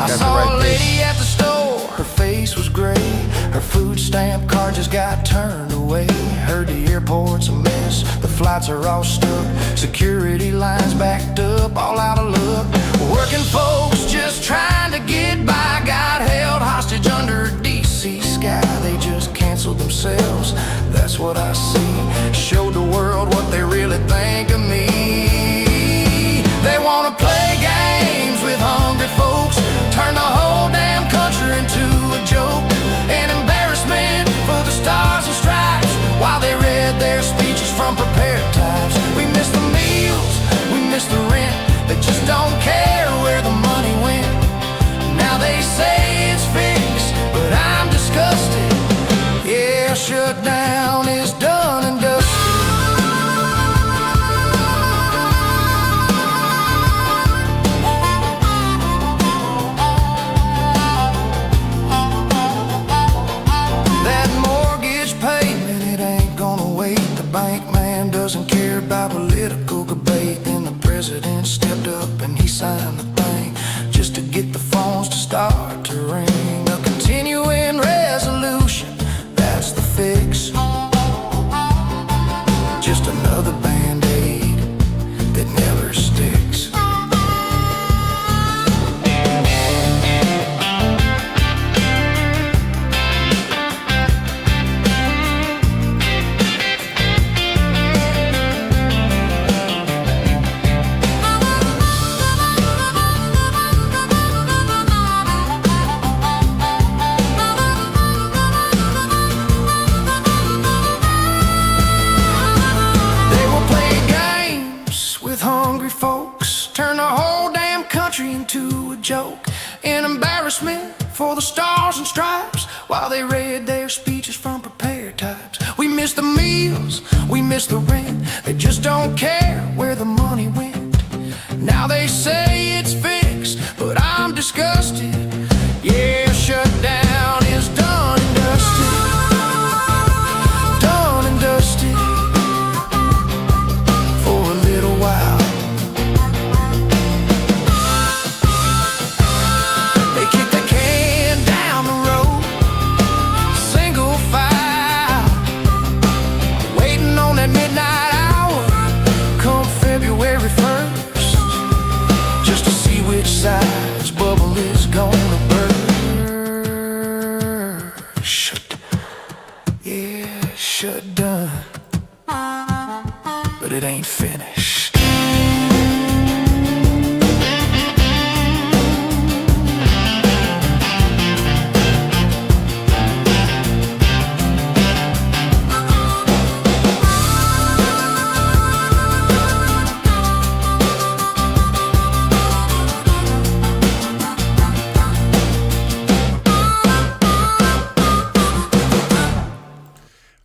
I saw a lady at the store, her face was gray, her food stamp card just got turned away. Heard the airport's a mess, the flights are all stuck, security lines backed up, all out of luck. Working folks just trying to get by, got held hostage under a DC sky. They just canceled themselves, that's what I see. Showed the world what they really think of me. They wanna play games with hungry folks, turn the whole damn country into a joke, an embarrassment for the stars and stripes, while they read their speeches from prepared types. We missed the meals, we missed the rent, they just don't care where the money went. Now they say it's fixed, but I'm disgusted. Yeah, shut down is done and dusted. Doesn't care about political debate. Then the president stepped up and he signed the thing, just to get the phones to start to ring. A continuing resolution, that's the fix, just another band-aid that never sticks. to a joke. An embarrassment for the stars and stripes while they read their speeches from prepared types. We miss the meals, we miss the rent. They just don't care where the money went. Now they say it's fixed, but I'm disgusted. Yeah, shutdown is done and dusted. Done and dusted for a little while. They kick the can down the road, single file, waiting on that midnight hour come February 1st, just to see which side's bubble is gonna burst. Yeah, shut done, but it ain't finished.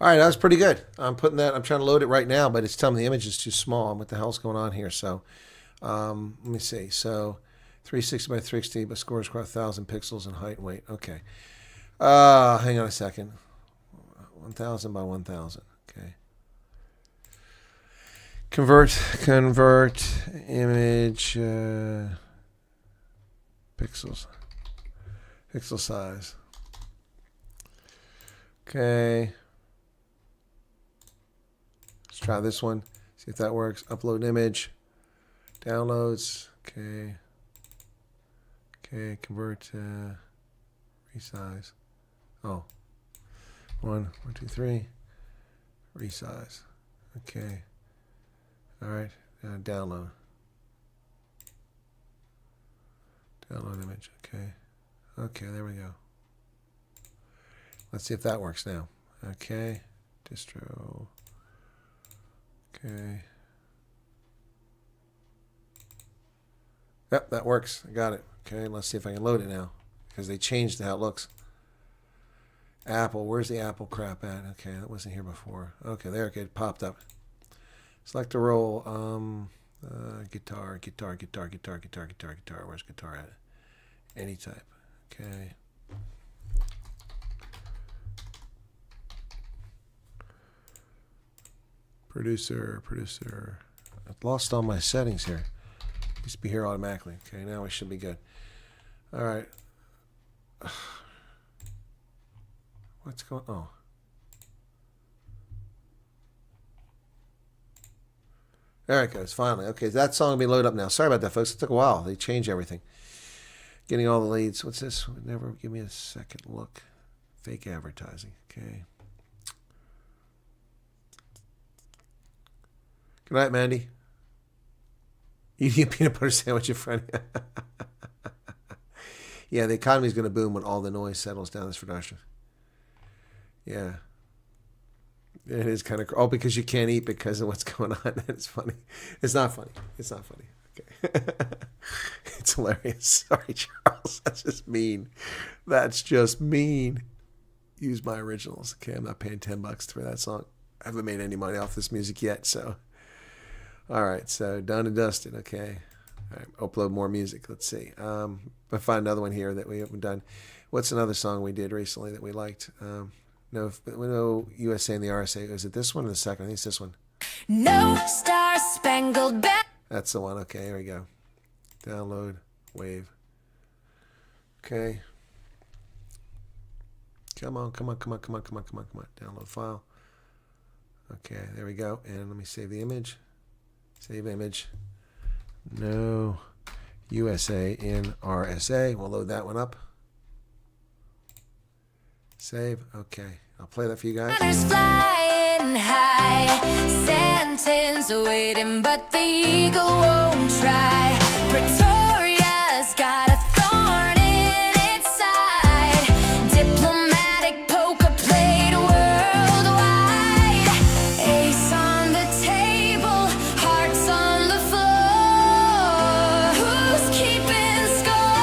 All right, that was pretty good. I'm trying to load it right now, but it's telling me the image is too small. What the hell's going on here? So, let me see. So, 360 by 360, but scores across 1,000 pixels in height and weight. Okay. Hang on a second. 1,000 by 1,000. Okay. Convert image pixels. Pixel size. Okay. Let's try this one. See if that works. Upload image. Downloads. Okay. Okay. Convert. Resize. Oh. 1, 2, 3. Resize. Okay. All right. Download. Download image. Okay. Okay. There we go. Let's see if that works now. Okay. Distro. Okay. Yep, that works. I got it. Okay, let's see if I can load it now, because they changed how it looks. Apple, where's the Apple crap at? Okay, that wasn't here before. Okay, there, okay, it popped up. Select a role. Guitar. Where's guitar at? Any type. Okay. Producer. I've lost all my settings here. Used to be here automatically. Okay, now we should be good. All right. What's going on? Oh. There it goes, finally. Okay, that song will be loaded up now. Sorry about that, folks. It took a while. They changed everything. Getting all the leads. What's this? Never give me a second look. Fake advertising. Okay. Good night, Mandy. Eating a peanut butter sandwich in front of you. Yeah, the economy's going to boom when all the noise settles down this production. Yeah. It is kind of... Oh, because you can't eat because of what's going on. It's funny. It's not funny. It's not funny. Okay. It's hilarious. Sorry, Charles. That's just mean. That's just mean. Use my originals. Okay, I'm not paying $10 for that song. I haven't made any money off this music yet, so... All right, so done and dusted. Okay, all right, upload more music. Let's see. I'll find another one here that we haven't done. What's another song we did recently that we liked? No, USA and the RSA. Is it this one or the second? I think it's this one. No Star Spangled Banner. That's the one. Okay, here we go. Download, wave. Okay. Come on. Download file. Okay, there we go. And let me save the image. Save image. No USA in RSA. We'll load that one up. Save. Okay. I'll play that for you guys. Flying high, sentence waiting, but the eagle won't try. Pretoria's got a thorn in its side. Diplomatic poker played worldwide. Ace on the table, hearts on the floor. Who's keeping score?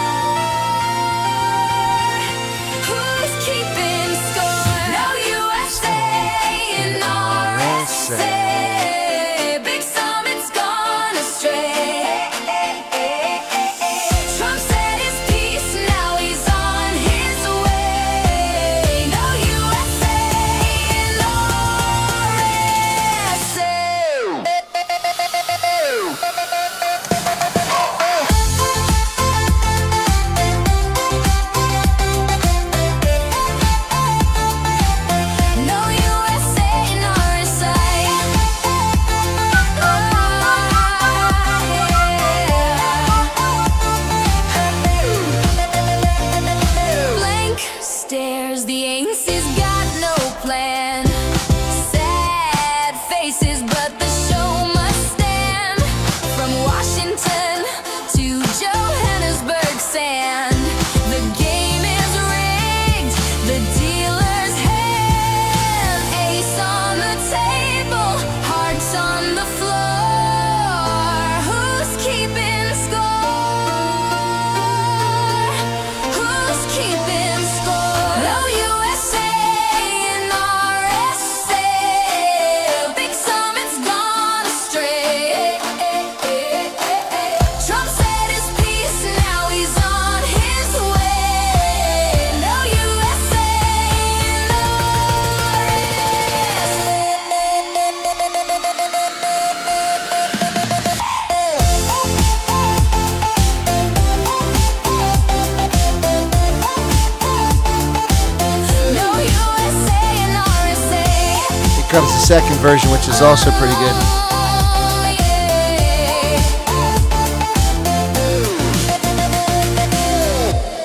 comes the second version, which is also pretty good.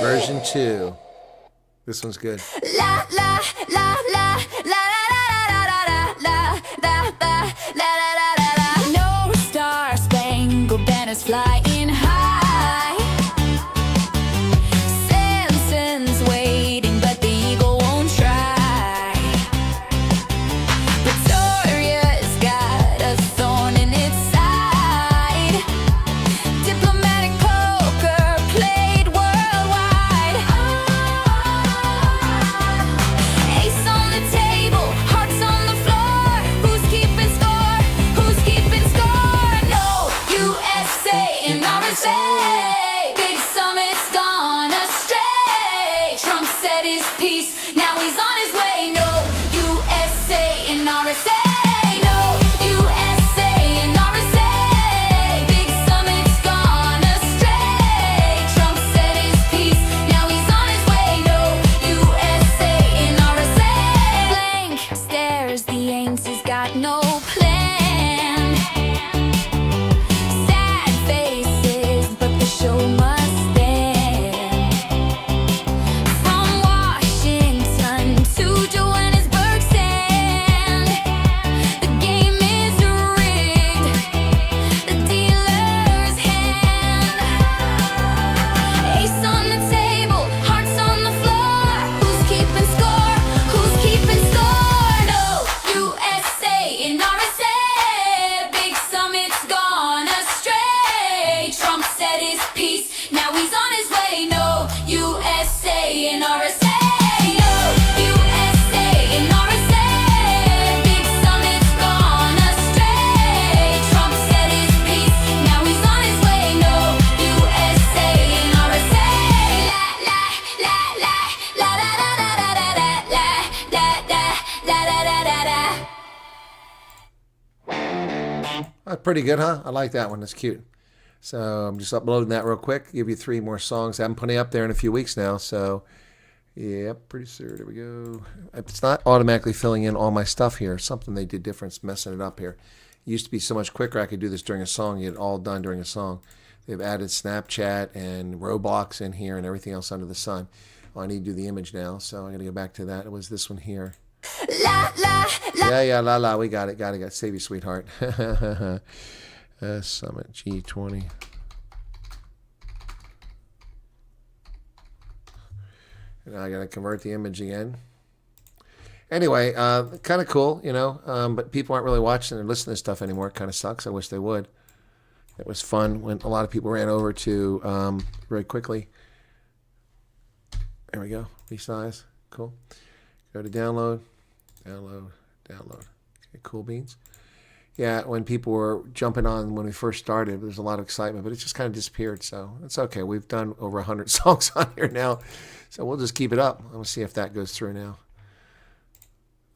Version 2. This one's good. La la la la la la la la la la la la. No star spangled banners flying high. Samson's waiting, but the eagle won't try. Victoria's got a thorn in its side. Diplomatic poker played worldwide. Ace on the table, hearts on the floor. Who's keeping score? Who's keeping score? No, USA and RSA. Big summit's gone astray. Trump said his piece, now he's on his way. No, USA and RSA. No, USA and RSA. Big summit's gone astray. Trump said his piece, now he's on his way. No, USA and RSA. Blank stares, the Ames has got no plan. Sad faces, but the show must stand. From Washington to Johannesburg sand, the game is rigged, the dealer's hand. Ace on the table, hearts on the floor. Who's keeping score? Who's keeping score? No, USA and RSA. Big summit's gone astray. Trump said his piece, now he's on his way. No, USA and RSA. No, USA and RSA. Big summit's gone astray. Trump said his piece, now he's on his way. No, USA and RSA. La la la la la la la la la la la la la la la. That's pretty good, huh? I like that one. That's cute. So I'm just uploading that real quick. Give you 3 more songs. I haven't put it up there in a few weeks now. So, yep, pretty soon. There we go. It's not automatically filling in all my stuff here. Something they did different. It's messing it up here. It used to be so much quicker. I could do this during a song. Get it all done during a song. They've added Snapchat and Roblox in here and everything else under the sun. Well, I need to do the image now, so I'm going to go back to that. It was this one here. La la la. Yeah, la la. We got it. Save you, sweetheart. Summit G20. And I got to convert the image again. Anyway, kind of cool, you know, but people aren't really watching or listening to stuff anymore. It kind of sucks. I wish they would. It was fun when a lot of people ran over to very quickly. There we go. Resize. Cool. Go to download. Download. Okay, cool beans. Yeah, when people were jumping on when we first started, there's a lot of excitement, but it just kind of disappeared. So it's okay. We've done over 100 songs on here now, so we'll just keep it up. I'm gonna see if that goes through now.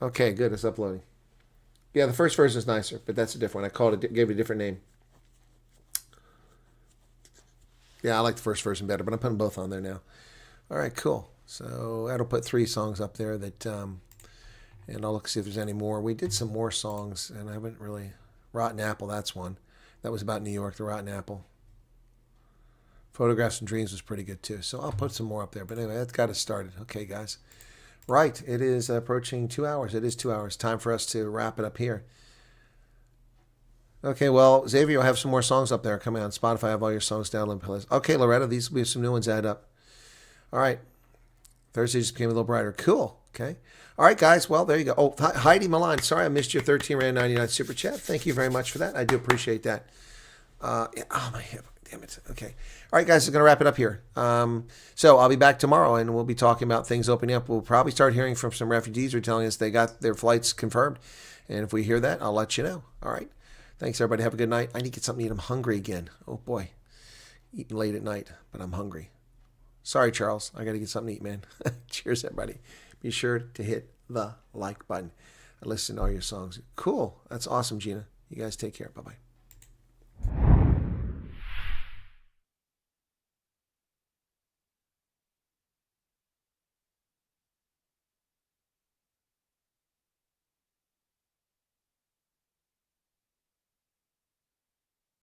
Okay, good. It's uploading. Yeah, the first version is nicer, but that's a different one. I called it, gave it a different name. Yeah, I like the first version better, but I'm putting both on there now. All right, cool. So that'll put 3 songs up there that. And I'll look see if there's any more. We did some more songs, and I haven't really... Rotten Apple, that's one. That was about New York, the Rotten Apple. Photographs and Dreams was pretty good, too. So I'll put some more up there. But anyway, that's got us started. Okay, guys. Right, it is approaching 2 hours. It is 2 hours. Time for us to wrap it up here. Okay, well, Xavier will have some more songs up there coming on Spotify. I have all your songs downloaded. Okay, Loretta, these will be some new ones added up. All right. Thursday just became a little brighter. Cool. Okay. All right, guys. Well, there you go. Oh, Heidi Milan. Sorry, I missed your 13.99 super chat. Thank you very much for that. I do appreciate that. Yeah, oh, my hip. Damn it. Okay. All right, guys. We're going to wrap it up here. So I'll be back tomorrow, and we'll be talking about things opening up. We'll probably start hearing from some refugees who are telling us they got their flights confirmed. And if we hear that, I'll let you know. All right. Thanks, everybody. Have a good night. I need to get something to eat. I'm hungry again. Oh, boy. Eating late at night, but I'm hungry. Sorry, Charles. I got to get something to eat, man. Cheers, everybody. Be sure to hit the like button. I listen to all your songs. Cool. That's awesome, Gina. You guys take care. Bye-bye.